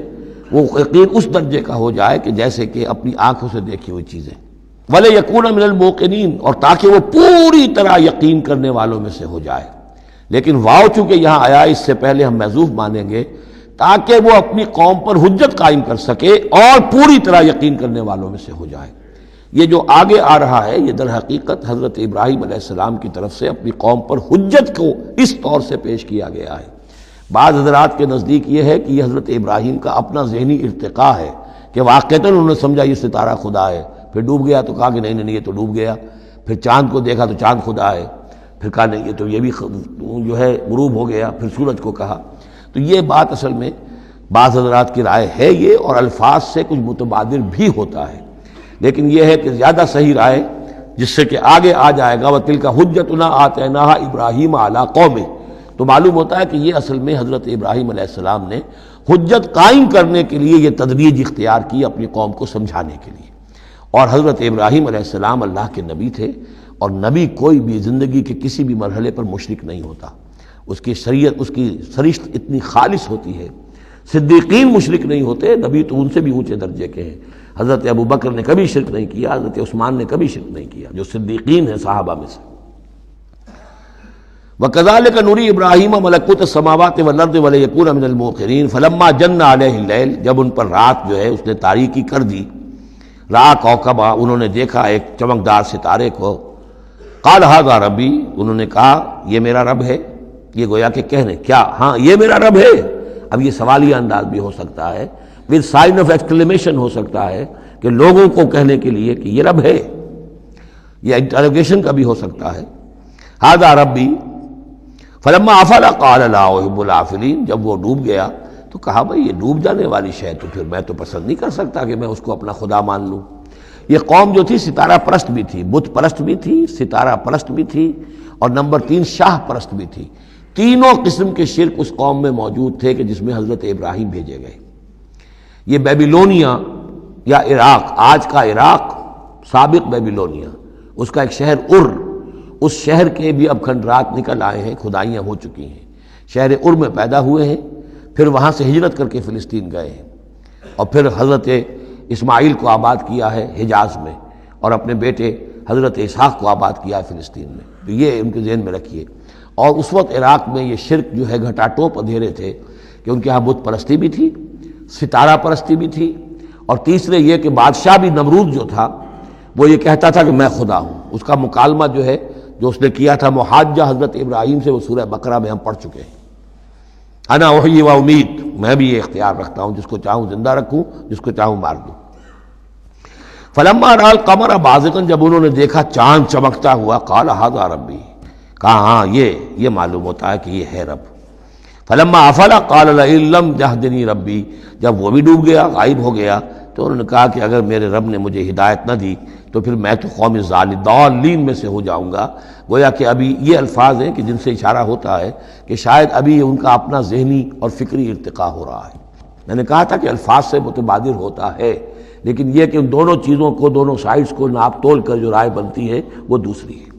وہ یقین اس درجے کا ہو جائے کہ جیسے کہ اپنی آنکھوں سے دیکھی ہوئی چیزیں، وَلَيَكُونَ مِنَ الْمُوقِنِينَ، اور تاکہ وہ پوری طرح یقین کرنے والوں میں سے ہو جائے، لیکن واو چونکہ یہاں آیا اس سے پہلے ہم محذوف مانیں گے تاکہ وہ اپنی قوم پر حجت قائم کر سکے اور پوری طرح یقین کرنے والوں میں سے ہو جائے۔ یہ جو آگے آ رہا ہے یہ در حقیقت حضرت ابراہیم علیہ السلام کی طرف سے اپنی قوم پر حجت کو اس طور سے پیش کیا گیا ہے۔ بعض حضرات کے نزدیک یہ ہے کہ یہ حضرت ابراہیم کا اپنا ذہنی ارتقاء ہے کہ واقعتاً انہوں نے سمجھا یہ ستارہ خدا ہے، پھر ڈوب گیا تو کہا کہ نہیں یہ تو ڈوب گیا، پھر چاند کو دیکھا تو چاند خدا ہے، پھر کہا نہیں یہ تو یہ بھی جو ہے غروب ہو گیا، پھر سورج کو کہا۔ تو یہ بات اصل میں بعض حضرات کی رائے ہے یہ، اور الفاظ سے کچھ متبادر بھی ہوتا ہے، لیکن یہ ہے کہ زیادہ صحیح رائے جس سے کہ آگے آ جائے گا وَتِلْكَ حُجَّتُنَا آتَيْنَاهَا إِبْرَاهِيمَ عَلَىٰ قَوْمِهِ، تو معلوم ہوتا ہے کہ یہ اصل میں حضرت ابراہیم علیہ السلام نے حجت قائم کرنے کے لیے یہ تدریج اختیار کی اپنی قوم کو سمجھانے کے لیے، اور حضرت ابراہیم علیہ السلام اللہ کے نبی تھے، اور نبی کوئی بھی زندگی کے کسی بھی مرحلے پر مشرک نہیں ہوتا، اس کی شریعت، اس کی سرشت اتنی خالص ہوتی ہے، صدیقین مشرک نہیں ہوتے، نبی تو ان سے بھی اونچے درجے کے ہیں، حضرت ابو بکر نے کبھی شرک نہیں کیا، حضرت عثمان نے کبھی شرک نہیں کیا، جو صدیقین ہیں صحابہ میں سے۔ وَكَذَلِكَ نُرِي إِبْرَاهِيمَ مَلَكُوتَ السَّمَاوَاتِ وَالْأَرْضِ وَلِيَكُونَ مِنَ الْمُوقِنِينَ فَلَمَّا جَنَّ عَلَيْهِ اللَّيْلُ، جب ان پر رات جو ہے اس نے تاریکی کر دی، رَأَىٰ كَوْكَبًا، انہوں نے دیکھا ایک چمکدار ستارے کو، قَالَ هَٰذَا رَبِّي، انہوں نے کہا یہ میرا رب ہے، یہ گویا کہ کہنے کیا، ہاں یہ میرا رب ہے، اب یہ سوالیہ انداز بھی ہو سکتا ہے، پھر سائن آف ایکسکلیمیشن ہو سکتا ہے کہ لوگوں کو کہنے کے لیے کہ یہ رب ہے، یہ انٹروگیشن کا بھی ہو سکتا ہے۔ ھذا ربی فلما افل قال لا احب الافلین، جب وہ ڈوب گیا تو کہا بھائی یہ ڈوب جانے والی شے تو پھر میں تو پسند نہیں کر سکتا کہ میں اس کو اپنا خدا مان لوں۔ یہ قوم جو تھی ستارہ پرست بھی تھی، بت پرست بھی تھی، ستارہ پرست بھی تھی، اور نمبر 3 شاہ پرست بھی تھی۔ تینوں قسم کے شرک اس قوم میں موجود تھے کہ جس میں حضرت ابراہیم بھیجے گئے۔ یہ بیبیلونیا یا عراق، آج کا عراق، سابق بیبیلونیا، اس کا ایک شہر اس شہر کے بھی اب کھنڈرات نکل آئے ہیں، کھدائیاں ہو چکی ہیں۔ شہر میں پیدا ہوئے ہیں، پھر وہاں سے ہجرت کر کے فلسطین گئے ہیں، اور پھر حضرت اسماعیل کو آباد کیا ہے حجاز میں، اور اپنے بیٹے حضرت اسحاق کو آباد کیا ہے فلسطین میں۔ تو یہ ان کے ذہن میں رکھیے۔ اور اس وقت عراق میں یہ شرک جو ہے گھٹا ٹوپ اندھیرے تھے کہ ان کے ہاں بت پرستی بھی تھی، ستارہ پرستی بھی تھی، اور تیسرے یہ کہ بادشاہ بھی نمرود جو تھا وہ یہ کہتا تھا کہ میں خدا ہوں۔ اس کا مکالمہ جو ہے جو اس نے کیا تھا محاجہ حضرت ابراہیم سے، وہ سورہ بقرہ میں ہم پڑھ چکے ہیں۔ انا احیی و امید، میں بھی یہ اختیار رکھتا ہوں، جس کو چاہوں زندہ رکھوں، جس کو چاہوں مار دوں۔ فلما رأى القمر بازغا، جب انہوں نے دیکھا چاند چمکتا ہوا، قال ھذا ربی، کہا ہاں یہ معلوم ہوتا ہے کہ یہ ہے رب۔ فلما افل قال لئن لم يهدني ربی، جب وہ بھی ڈوب گیا، غائب ہو گیا، تو انہوں نے کہا کہ اگر میرے رب نے مجھے ہدایت نہ دی تو پھر میں تو قوم ضالین میں سے ہو جاؤں گا۔ گویا کہ ابھی یہ الفاظ ہیں کہ جن سے اشارہ ہوتا ہے کہ شاید ابھی ان کا اپنا ذہنی اور فکری ارتقاء ہو رہا ہے۔ میں نے کہا تھا کہ الفاظ سے متبادر ہوتا ہے، لیکن یہ کہ ان دونوں چیزوں کو، دونوں سائڈز کو ناپ تول کر جو رائے بنتی ہے وہ دوسری ہے۔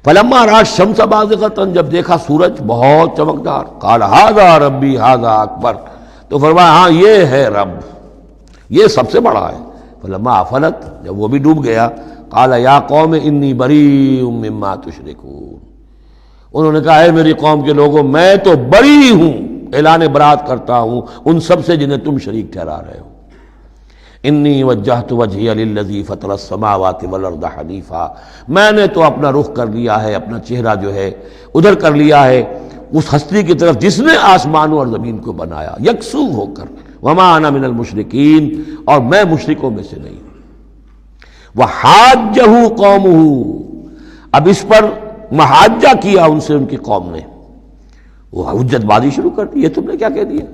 فلما رأى الشمس بازغة، جب دیکھا سورج بہت چمکدار، قال ھذا ربی ھذا اکبر، تو فرمایا ہاں یہ ہے رب، یہ سب سے بڑا ہے۔ فلما افلت، جب وہ بھی ڈوب گیا، قال یا قوم انی بریء مما تشرکون، انہوں نے کہا اے میری قوم کے لوگوں میں تو بری ہوں، اعلان برات کرتا ہوں ان سب سے جنہیں تم شریک ٹھہرا رہے ہو۔ انی وجہت وجہی للذی فطر السماوات والارض حنیفا، میں نے تو اپنا رخ کر لیا ہے، اپنا چہرہ جو ہے ادھر کر لیا ہے اس ہستی کی طرف جس نے آسمانوں اور زمین کو بنایا، یکسو ہو کر، وما انا من المشرکین، اور میں مشرکوں میں سے نہیں ہوں۔ وحاجہ قومہ، اب اس پر محاجہ کیا ان سے ان کی قوم نے، وہ حجت بازی شروع کر دی، یہ تم نے کیا کہہ دیا؟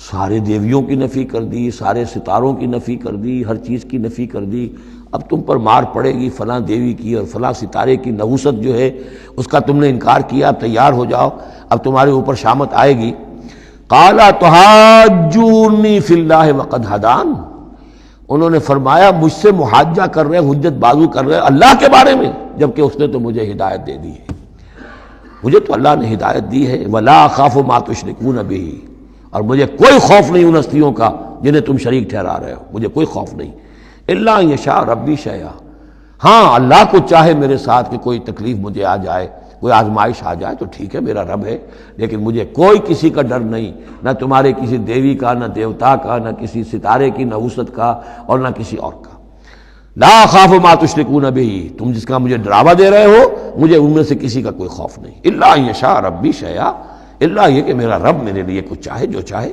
سارے دیویوں کی نفی کر دی، سارے ستاروں کی نفی کر دی، ہر چیز کی نفی کر دی، اب تم پر مار پڑے گی فلاں دیوی کی اور فلاں ستارے کی نحوست جو ہے اس کا تم نے انکار کیا، اب تیار ہو جاؤ، اب تمہارے اوپر شامت آئے گی۔ قال تحاجونی فی اللہ وقد ہدان، انہوں نے فرمایا مجھ سے محاجہ کر رہے، حجت بازو کر رہے اللہ کے بارے میں، جبکہ اس نے تو مجھے ہدایت دے دی ہے، مجھے تو اللہ نے ہدایت دی ہے۔ ولا اخاف ما تشرکون بہ، اور مجھے کوئی خوف نہیں ان ہستیوں کا جنہیں تم شریک ٹھہرا رہے ہو، مجھے کوئی خوف نہیں۔ الا ان یشاء ربی شیئا، ہاں اللہ کو چاہے میرے ساتھ کہ کوئی تکلیف مجھے آ جائے، کوئی آزمائش آ جائے تو ٹھیک ہے، میرا رب ہے، لیکن مجھے کوئی کسی کا ڈر نہیں، نہ تمہارے کسی دیوی کا، نہ دیوتا کا، نہ کسی ستارے کی نحوست کا، اور نہ کسی اور کا۔ لا اخاف ما تشرکون بہ، تم جس کا مجھے ڈراوا دے رہے ہو مجھے ان میں سے کسی کا کوئی خوف نہیں۔ الا ان یشاء ربی شیئا، الا یہ کہ میرا رب میرے لیے کچھ چاہے جو چاہے۔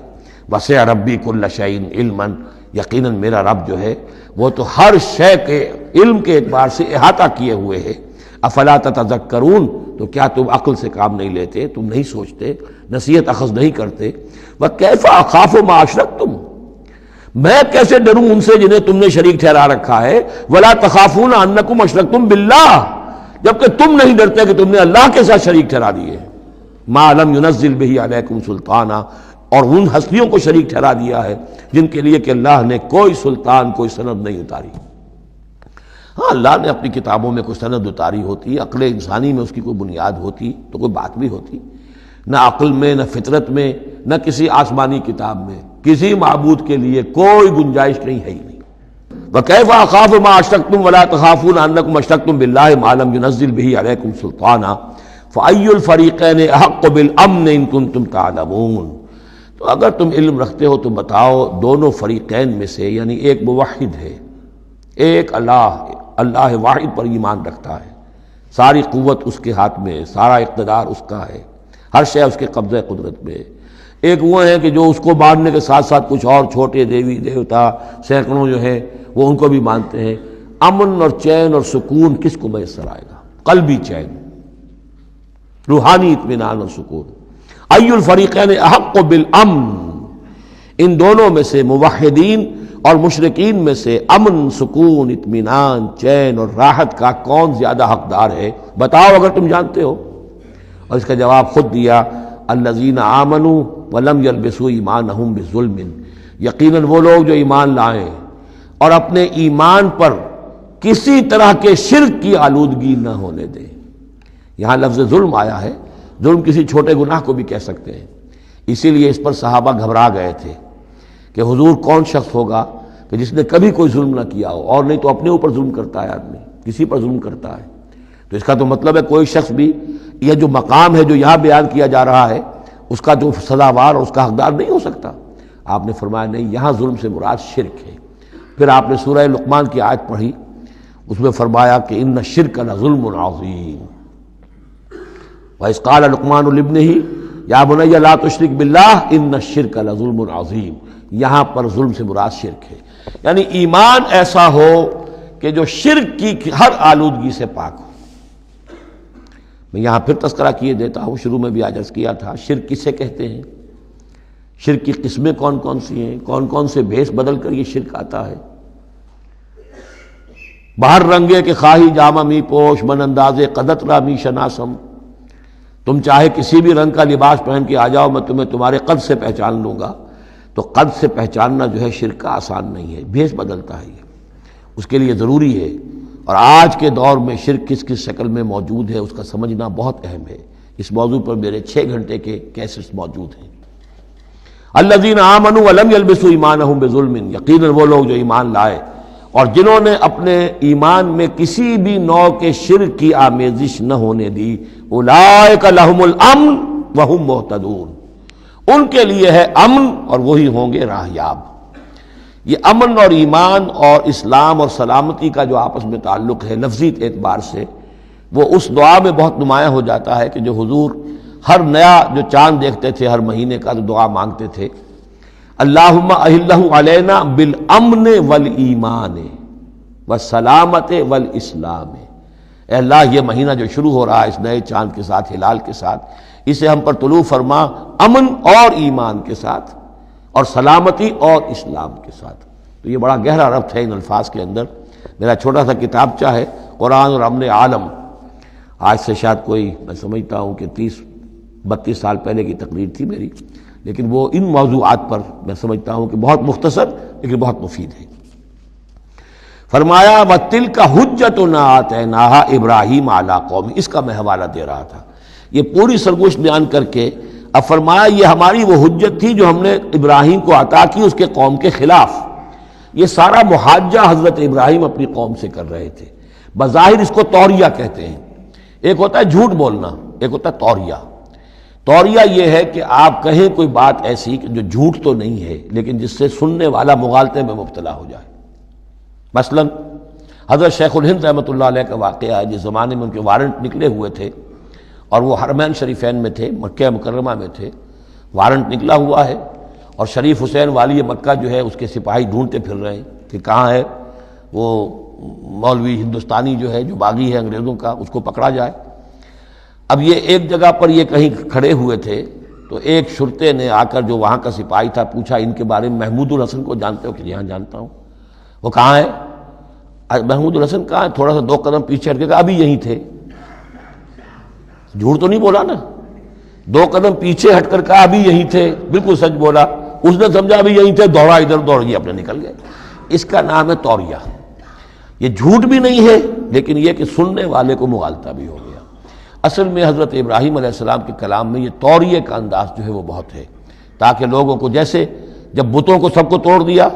وسع ربی کل شیء علما، یقیناً میرا رب جو ہے وہ تو ہر شے کے علم کے اعتبار سے احاطہ کیے ہوئے ہے۔ افلا تتذکرون، تو کیا تم عقل سے کام نہیں لیتے، تم نہیں سوچتے، نصیحت اخذ نہیں کرتے؟ وکیف اخاف ما اشرکتم، میں کیسے ڈروں ان سے جنہیں تم نے شریک ٹھہرا رکھا ہے۔ ولا تخافون انکم اشرکتم باللہ، جبکہ تم نہیں ڈرتے کہ تم نے اللہ کے ساتھ شریک ٹھہرا دیے۔ ما لم ينزل به علیکم سلطانا، اور ان ہستیوں کو شریک ٹھہرا دیا ہے جن کے لیے کہ اللہ نے کوئی سلطان، کوئی سند نہیں اتاری۔ ہاں اللہ نے اپنی کتابوں میں کوئی سند اتاری ہوتی، عقل انسانی میں اس کی کوئی بنیاد ہوتی تو کوئی بات بھی ہوتی، نہ عقل میں، نہ فطرت میں، نہ کسی آسمانی کتاب میں کسی معبود کے لیے کوئی گنجائش کہیں ہے ہی نہیں۔ وَكَيْفَ أَخَافُ مَا أَشْرَكْتُمْ وَلَا تَخَافُونَ أَنَّكُمْ أَشْرَكْتُمْ بِاللَّهِ مَا لَمْ يُنَزِّلْ بِهِ عَلَيْكُمْ سُلْطَانًا فَأَيُّ الْفَرِيقَيْنِ أَحَقُّ بِالْأَمْنِ إِن كُنتُمْ تَعْلَمُونَ، تو اگر تم علم رکھتے ہو تو بتاؤ دونوں فریقین میں سے، یعنی ایک موحد ہے، ایک اللہ واحد پر ایمان رکھتا ہے، ساری قوت اس کے ہاتھ میں، سارا اقتدار اس کا ہے، ہر شے اس کے قبضہ قدرت میں، ایک وہ ہیں کہ جو اس کو ماننے کے ساتھ ساتھ کچھ اور چھوٹے دیوی دیوتا سینکڑوں جو ہیں وہ ان کو بھی مانتے ہیں۔ امن اور چین اور سکون کس کو میسر آئے گا؟ قلبی چین، روحانی اطمینان اور سکون۔ ای الفریقین احق بالامن، ان دونوں میں سے موحدین اور مشرکین میں سے امن، سکون، اطمینان، چین اور راحت کا کون زیادہ حقدار ہے؟ بتاؤ اگر تم جانتے ہو۔ اور اس کا جواب خود دیا، الذین آمنوا ولم یلبسوا ایمانہم بظلم، یقیناً وہ لوگ جو ایمان لائیں اور اپنے ایمان پر کسی طرح کے شرک کی آلودگی نہ ہونے دیں۔ یہاں لفظ ظلم آیا ہے، ظلم کسی چھوٹے گناہ کو بھی کہہ سکتے ہیں، اسی لیے اس پر صحابہ گھبرا گئے تھے کہ حضور کون شخص ہوگا کہ جس نے کبھی کوئی ظلم نہ کیا ہو، اور نہیں تو اپنے اوپر ظلم کرتا ہے آدمی، کسی پر ظلم کرتا ہے۔ تو اس کا تو مطلب ہے کوئی شخص بھی یہ جو مقام ہے جو یہاں بیان کیا جا رہا ہے اس کا جو سزاوار اور اس کا حقدار نہیں ہو سکتا۔ آپ نے فرمایا نہیں، یہاں ظلم سے مراد شرک ہے۔ پھر آپ نے سورہ لقمان کی آیت پڑھی، اس میں فرمایا کہ ان الشرک لظلم عظیم، وَإِذْ قَالَ لُقْمَانُ لِابْنِهِ يَا بُنَيَّ لَا تُشْرِكْ بِاللَّهِ إِنَّ الشِّرْكَ لَظُلْمٌ عَظِيمٌ۔ یہاں پر ظلم سے مراد شرک ہے، یعنی ایمان ایسا ہو کہ جو شرک کی ہر آلودگی سے پاک ہو۔ میں یہاں پھر تذکرہ کیے دیتا ہوں، شروع میں بھی عرض کیا تھا، شرک کسے کہتے ہیں، شرک کی قسمیں کون کون سی ہیں، کون کون سے بھیس بدل کر یہ شرک آتا ہے۔ باہر رنگے کے خواہی جامہ می پوش، من اندازے قدت را می شناسم، تم چاہے کسی بھی رنگ کا لباس پہن کے آ جاؤ، میں تمہیں تمہارے قد سے پہچان لوں گا۔ تو قد سے پہچاننا جو ہے شرک کا آسان نہیں ہے، بھیس بدلتا ہے یہ، اس کے لیے ضروری ہے۔ اور آج کے دور میں شرک کس کس شکل میں موجود ہے اس کا سمجھنا بہت اہم ہے۔ اس موضوع پر میرے 6 گھنٹے کے کیسٹس موجود ہیں۔ الذین آمنوا ولم یلبسوا ایمانہم بظلم، یقیناً وہ لوگ جو ایمان لائے اور جنہوں نے اپنے ایمان میں کسی بھی نوع کے شرک کی آمیزش نہ ہونے دی، اولئک لہم الامن وہم مہتدون، ان کے لیے ہے امن اور وہی ہوں گے راہیاب۔ یہ امن اور ایمان اور اسلام اور سلامتی کا جو آپس میں تعلق ہے لفظی اعتبار سے، وہ اس دعا میں بہت نمایاں ہو جاتا ہے کہ جو حضور ہر نیا جو چاند دیکھتے تھے ہر مہینے کا تو دعا مانگتے تھے، اللہم اہلہ علینا بالامن والایمان والسلامت والاسلام، اے اللہ یہ مہینہ جو شروع ہو رہا ہے اس نئے چاند کے ساتھ، ہلال کے ساتھ، اسے ہم پر طلوع فرما امن اور ایمان کے ساتھ اور سلامتی اور اسلام کے ساتھ۔ تو یہ بڑا گہرا ربط ہے ان الفاظ کے اندر۔ میرا چھوٹا سا کتابچہ ہے قرآن اور امن عالم، آج سے شاید کوئی میں سمجھتا ہوں کہ 30-32 سال پہلے کی تقریر تھی میری، لیکن وہ ان موضوعات پر میں سمجھتا ہوں کہ بہت مختصر لیکن بہت مفید ہے۔ فرمایا وَتِلْكَ حُجَّتُنَا آتَيْنَاهَا إِبْرَاهِيمَ عَلَىٰ قَوْمِهِ، اس کا میں حوالہ دے رہا تھا۔ یہ پوری سرگوشت بیان کر کے اب فرمایا یہ ہماری وہ حجت تھی جو ہم نے ابراہیم کو عطا کی اس کے قوم کے خلاف۔ یہ سارا محاجہ حضرت ابراہیم اپنی قوم سے کر رہے تھے۔ بظاہر اس کو توریہ کہتے ہیں، ایک ہوتا ہے جھوٹ بولنا، ایک ہوتا ہے توریہ۔ توریہ یہ ہے کہ آپ کہیں کوئی بات ایسی کہ جو جھوٹ تو نہیں ہے لیکن جس سے سننے والا مغالطے میں مبتلا ہو جائے۔ مثلا حضرت شیخ الہند رحمۃ اللہ علیہ کا واقعہ ہے، جس زمانے میں ان کے وارنٹ نکلے ہوئے تھے اور وہ حرمین شریفین میں تھے، مکہ مکرمہ میں تھے، وارنٹ نکلا ہوا ہے اور شریف حسین والی مکہ جو ہے اس کے سپاہی ڈھونڈتے پھر رہے ہیں کہ کہاں ہے وہ مولوی ہندوستانی جو ہے جو باغی ہے انگریزوں کا، اس کو پکڑا جائے۔ اب یہ ایک جگہ پر یہ کہیں کھڑے ہوئے تھے تو ایک شرطے نے آ کر جو وہاں کا سپاہی تھا پوچھا ان کے بارے میں محمود الحسن کو جانتے ہو؟ کہ جی ہاں جانتا ہوں۔ وہ کہاں ہے؟ محمود الحسن کہاں ہے؟ تھوڑا سا 2 قدم پیچھے ہٹ کے کہا ابھی یہیں تھے۔ جھوٹ تو نہیں بولا نا، 2 قدم پیچھے ہٹ کر کہا ابھی یہیں تھے، بالکل سچ بولا۔ اس نے سمجھا ابھی یہیں تھے، دوڑا ادھر دوڑ گیا، اپنے نکل گئے۔ اس کا نام ہے توریہ۔ یہ جھوٹ بھی نہیں ہے لیکن یہ کہ سننے والے کو مغالطہ بھی ہو گیا۔ اصل میں حضرت ابراہیم علیہ السلام کے کلام میں یہ توریہ کا انداز جو ہے وہ بہت ہے، تاکہ لوگوں کو، جیسے جب بتوں کو سب کو توڑ دیا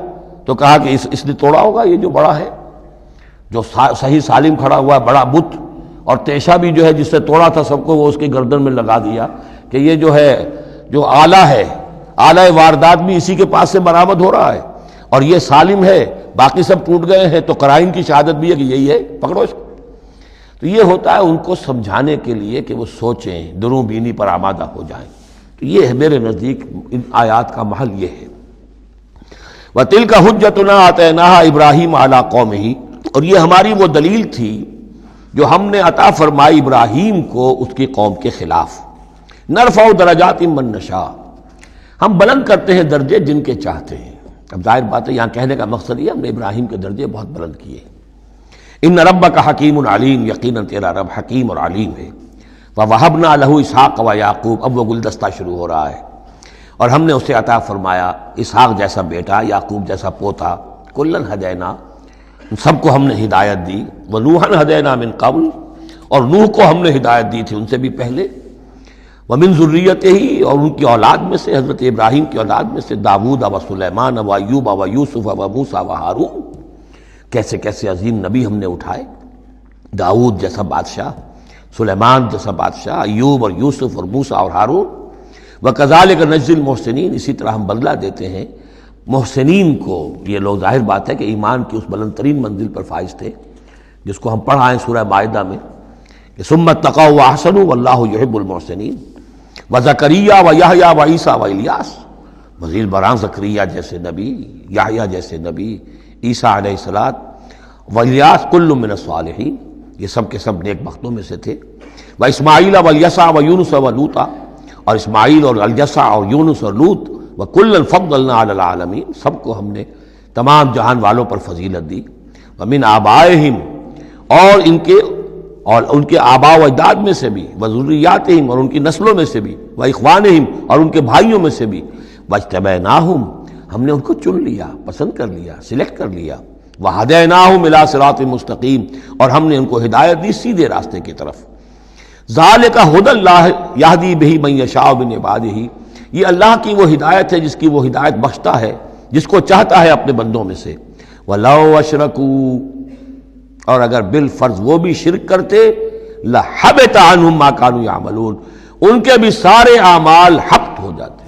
تو کہا کہ اس نے توڑا ہوگا، یہ جو بڑا ہے، جو صحیح سالم کھڑا ہوا ہے بڑا بت، اور تیشہ بھی جو ہے جس سے توڑا تھا سب کو وہ اس کی گردن میں لگا دیا کہ یہ جو ہے جو آلہ ہے، آلہ واردات بھی اسی کے پاس سے برآمد ہو رہا ہے، اور یہ سالم ہے، باقی سب ٹوٹ گئے ہیں، تو قرائن کی شہادت بھی ہے کہ یہی ہے، پکڑو اس کو۔ تو یہ ہوتا ہے ان کو سمجھانے کے لیے کہ وہ سوچیں، دروں بینی پر آمادہ ہو جائیں۔ تو یہ ہے میرے نزدیک ان آیات کا محل یہ ہے۔ وَتِلْكَ حُجَّتُنَا آتَيْنَاهَا إِبْرَاهِيمَ عَلَىٰ قَوْمِهِ، اور یہ ہماری وہ دلیل تھی جو ہم نے عطا فرمائی ابراہیم کو اس کی قوم کے خلاف۔ نرفع درجات من نشاء، ہم بلند کرتے ہیں درجے جن کے چاہتے ہیں۔ اب ظاہر بات ہے یہاں کہنے کا مقصد یہ ہم نے ابراہیم کے درجے بہت بلند کیے۔ ان ربک حکیم علیم، یقیناً تیرا رب حکیم اور علیم ہے۔ وَوَهَبْنَا لَهُ اسحاق وَيَعْقُوب، اب وہ گلدستہ شروع ہو رہا ہے، اور ہم نے اسے عطا فرمایا اسحاق جیسا بیٹا، یعقوب جیسا پوتا، کلن ہدینا، سب کو ہم نے ہدایت دی، وَنُوحًا ہدینا من قبل، اور نوح کو ہم نے ہدایت دی تھی ان سے بھی پہلے، ومن ذریتہ، اور ان کی اولاد میں سے، حضرت ابراہیم کی اولاد میں سے، داود و سلیمان و ایوب و یوسف و موسیٰ و ہارون، کیسے کیسے عظیم نبی ہم نے اٹھائے، داود جیسا بادشاہ، سلیمان جیسا بادشاہ، ایوب اور یوسف اور موسیٰ اور ہارون۔ وَكَذَلِكَ نَجْزِي الْمُحْسِنِينَ، اسی طرح ہم بدلہ دیتے ہیں محسنین کو۔ یہ لوگ ظاہر بات ہے کہ ایمان کی اس بلند ترین منزل پر فائز تھے جس کو ہم پڑھا ہے سورہ مائدہ میں کہ ثُمَّ اتَّقَوْا وَأَحْسَنُوا وَاللَّهُ يُحِبُّ الْمُحْسِنِينَ۔ وَزَكَرِيَّا وَيَحْيَا وَعِیسیٰ وَإِلیاس، مزید برآں زکریا جیسے نبی، یحییٰ جیسے نبی، عیسیٰ علیہ السلام، وإلیاس کل من الصالحین، یہ سب کے سب نیک بختوں میں سے تھے۔ وإسماعیل وَالْیسع وَیونس وَلوطا، اور اسماعیل اور الیسع اور یونس اور لوط، وَكُلًّا فَضَّلْنَا عَلَى الْعَالَمِینَ، سب کو ہم نے تمام جہان والوں پر فضیلت دی۔ وَمِنْ آبائِهِمْ، اور ان کے آباء و اجداد میں سے بھی، وذریاتہم، اور ان کی نسلوں میں سے بھی، واخوانہم، اور ان کے بھائیوں میں سے بھی، واجتبیناہم، ہم نے ان کو چن لیا، پسند کر لیا، سلیکٹ کر لیا، وہدیناہم الی صراط مستقیم، اور ہم نے ان کو ہدایت دی سیدھے راستے کی طرف۔ ذالک ھدی اللہ یہدی بہ من یشاء من عبادہ، یہ اللہ کی وہ ہدایت ہے جس کی وہ ہدایت بخشتا ہے جس کو چاہتا ہے اپنے بندوں میں سے۔ وَلَوْ أَشْرَكُوا، اور اگر بالفرض وہ بھی شرک کرتے، لَحَبِطَ عَنْهُمْ مَا كَانُوا يَعْمَلُونَ، ان کے بھی سارے اعمال حبط ہو جاتے۔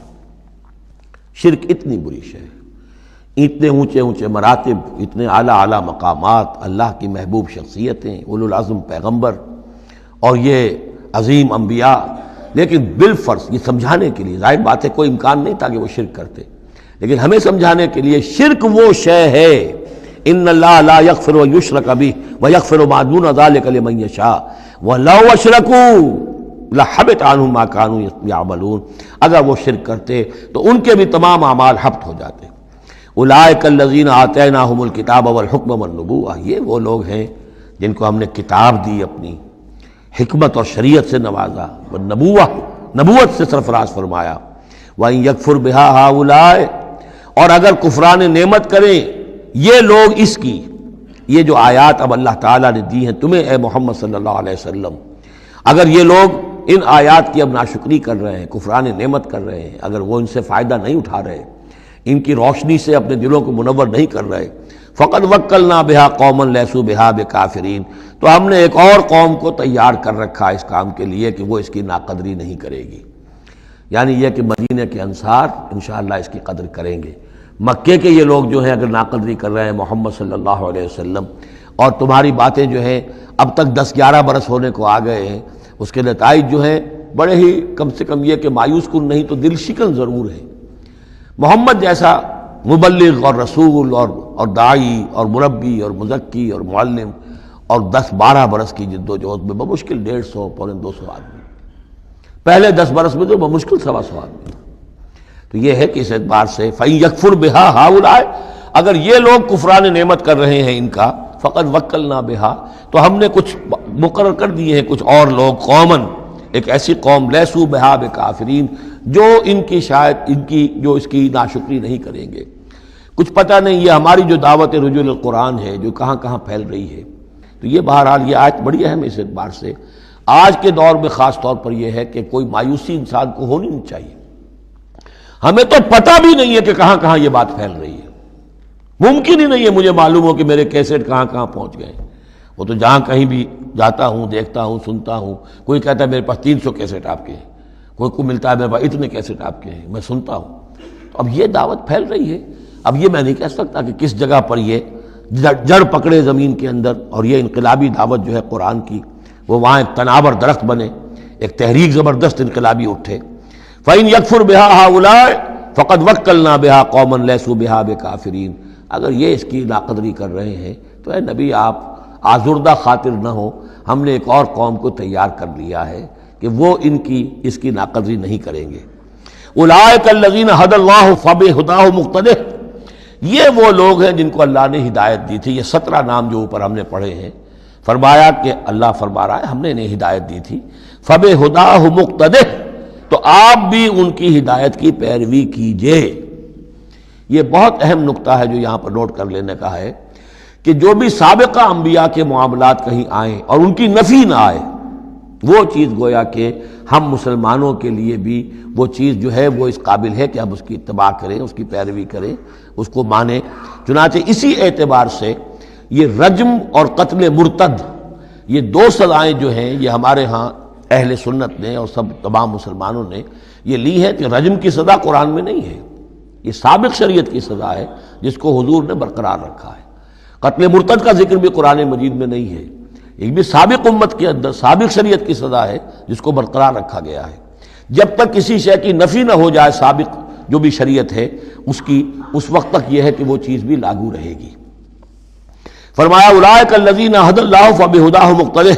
شرک اتنی بری شے ہے، اتنے اونچے اونچے مراتب، اتنے اعلیٰ اعلیٰ مقامات، اللہ کی محبوب شخصیتیں، اولو العزم پیغمبر اور یہ عظیم انبیاء، لیکن بالفرض یہ سمجھانے کے لیے، ظاہر بات ہے کوئی امکان نہیں تھا کہ وہ شرک کرتے، لیکن ہمیں سمجھانے کے لیے شرک وہ شے ہے، ان اللہ لا یغفر یشرک بہ ویغفر ما دون ذلک لمن یشاء ولو اشرکوا لحبط عنہم ما کانوا یعملون، اگر وہ شرک کرتے تو ان کے بھی تمام اعمال حبط ہو جاتے۔ اولئک الذین آتیناہم الکتاب والحکم والنبوۃ، یہ وہ لوگ ہیں جن کو ہم نے کتاب دی، اپنی حکمت اور شریعت سے نوازا، نبوت سے سرفراز فرمایا۔ وَإِن يَكْفُرْ بِهَا هَؤُلَاءِ، اور اگر کفران نعمت کریں یہ لوگ اس کی، یہ جو آیات اب اللہ تعالیٰ نے دی ہیں تمہیں اے محمد صلی اللہ علیہ وسلم، اگر یہ لوگ ان آیات کی اب ناشکری کر رہے ہیں، کفران نعمت کر رہے ہیں، اگر وہ ان سے فائدہ نہیں اٹھا رہے، ان کی روشنی سے اپنے دلوں کو منور نہیں کر رہے، فقد وکلنا بہا قوما لیسوا بہا بکافرین، تو ہم نے ایک اور قوم کو تیار کر رکھا اس کام کے لیے کہ وہ اس کی ناقدری نہیں کرے گی، یعنی یہ کہ مدینہ کے انصار انشاءاللہ اس کی قدر کریں گے۔ مکے کے یہ لوگ جو ہیں اگر ناقدری کر رہے ہیں محمد صلی اللہ علیہ وسلم، اور تمہاری باتیں جو ہیں اب تک 10-11 برس ہونے کو آ گئے ہیں، اس کے نتائج جو ہیں بڑے ہی کم سے کم یہ کہ مایوس کن نہیں تو دل شکن ضرور ہے۔ محمد جیسا مبلغ اور رسول اور داعی اور مربی اور مزکی اور معلم، اور 10-12 برس کی جد و جہد میں بمشکل 150 پونے 200 آدمی، پہلے 10 برس میں تو بمشکل 125 آدمی۔ تو یہ ہے کہ اس اعتبار سے فَإِن يَكْفُرْ بِهَا هَؤُلَاءِ، اگر یہ لوگ کفران نعمت کر رہے ہیں ان کا، فقد وکلنا بہا، تو ہم نے کچھ مقرر کر دیے ہیں کچھ اور لوگ، قومن، ایک ایسی قوم، لیسوا بہا بکافرین، جو ان کی شاید جو اس کی ناشکری نہیں کریں گے۔ کچھ پتہ نہیں یہ ہماری جو دعوت رجوع القرآن ہے جو کہاں کہاں پھیل رہی ہے، تو یہ بہرحال یہ آیت بڑی اہم ہے اس اعتبار سے۔ آج کے دور میں خاص طور پر یہ ہے کہ کوئی مایوسی انسان کو ہونی نہیں چاہیے، ہمیں تو پتہ بھی نہیں ہے کہ کہاں کہاں یہ بات پھیل رہی ہے، ممکن ہی نہیں ہے مجھے معلوم ہو کہ میرے کیسٹ کہاں کہاں پہنچ گئے۔ وہ تو جہاں کہیں بھی جاتا ہوں، دیکھتا ہوں، سنتا ہوں، کوئی کہتا ہے میرے پاس 300 کیسٹ آپ کے ہیں، کوئی کو ملتا ہے میرے پاس اتنے کیسٹ آپ کے ہیں، میں سنتا ہوں۔ تو اب یہ دعوت پھیل رہی ہے، اب یہ میں نہیں کہہ سکتا کہ کس جگہ پر یہ جڑ پکڑے زمین کے اندر، اور یہ انقلابی دعوت جو ہے قرآن کی وہ وہاں ایک تناور درخت بنے، ایک تحریک زبردست انقلابی اٹھے۔ فَإِن يَكْفُرْ بِهَا هَؤُلَاءِ فَقَدْ وَكَّلْنَا بِهَا قَوْمًا لَيْسُوا بِهَا بِكَافِرِينَ۔ اگر یہ اس کی ناقدری کر رہے ہیں تو اے نبی آپ آزردہ خاطر نہ ہو، ہم نے ایک اور قوم کو تیار کر لیا ہے کہ وہ اس کی ناقدری نہیں کریں گے۔ اولئک الذین ھدی اللہ فبہداہ مقتدہ، یہ وہ لوگ ہیں جن کو اللہ نے ہدایت دی تھی۔ یہ 17 نام جو اوپر ہم نے پڑھے ہیں، فرمایا کہ اللہ فرما رہا ہے ہم نے انہیں ہدایت دی تھی، فبہداہ مقتدہ، تو آپ بھی ان کی ہدایت کی پیروی کیجئے۔ یہ بہت اہم نقطہ ہے جو یہاں پر نوٹ کر لینے کا ہے کہ جو بھی سابقہ انبیاء کے معاملات کہیں آئیں اور ان کی نفی نہ آئے، وہ چیز گویا کہ ہم مسلمانوں کے لیے بھی وہ چیز جو ہے وہ اس قابل ہے کہ ہم اس کی اتباع کریں، اس کی پیروی کریں، اس کو مانیں۔ چنانچہ اسی اعتبار سے یہ رجم اور قتل مرتد، یہ 2 سزائیں جو ہیں یہ ہمارے ہاں اہل سنت نے اور تمام مسلمانوں نے یہ لی ہے کہ رجم کی سزا قرآن میں نہیں ہے، یہ سابق شریعت کی سزا ہے جس کو حضور نے برقرار رکھا ہے۔ قتل مرتد کا ذکر بھی قرآن مجید میں نہیں ہے، یہ بھی سابق امت کے اندر سابق شریعت کی سزا ہے جس کو برقرار رکھا گیا ہے۔ جب تک کسی شے کی نفی نہ ہو جائے سابق جو بھی شریعت ہے اس وقت تک یہ ہے کہ وہ چیز بھی لاگو رہے گی۔ فرمایا اولئک الذین ھدی اللہ فبہداہ مقتدہ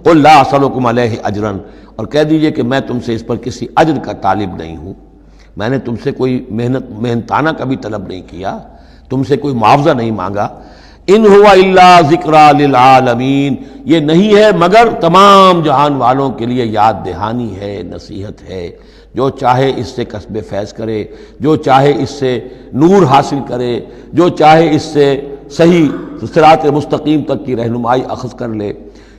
قل لا اسألکم علیہ اجرا، اور کہہ دیجئے کہ میں تم سے اس پر کسی اجر کا طالب نہیں ہوں، میں نے تم سے کوئی محنتانہ کبھی طلب نہیں کیا، تم سے کوئی معاوضہ نہیں مانگا۔ ان ہوا الا ذکریٰ للعالمین، یہ نہیں ہے مگر تمام جہان والوں کے لیے یاد دہانی ہے، نصیحت ہے۔ جو چاہے اس سے کسب فیض کرے، جو چاہے اس سے نور حاصل کرے، جو چاہے اس سے صحیح صراط مستقیم تک کی رہنمائی اخذ کر لے،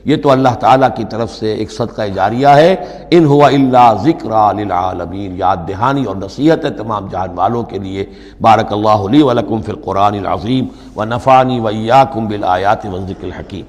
یہ تو اللہ تعالیٰ کی طرف سے ایک صدقہ جاریہ ہے۔ ان ہوا الا ذکریٰ للعالمین، یاد دہانی اور نصیحت ہے تمام جہان والوں کے لیے۔ بارک اللہ لی ولکم فی القرآن العظیم ونفعنی وإیاکم بالآیات والذکر الحکیم۔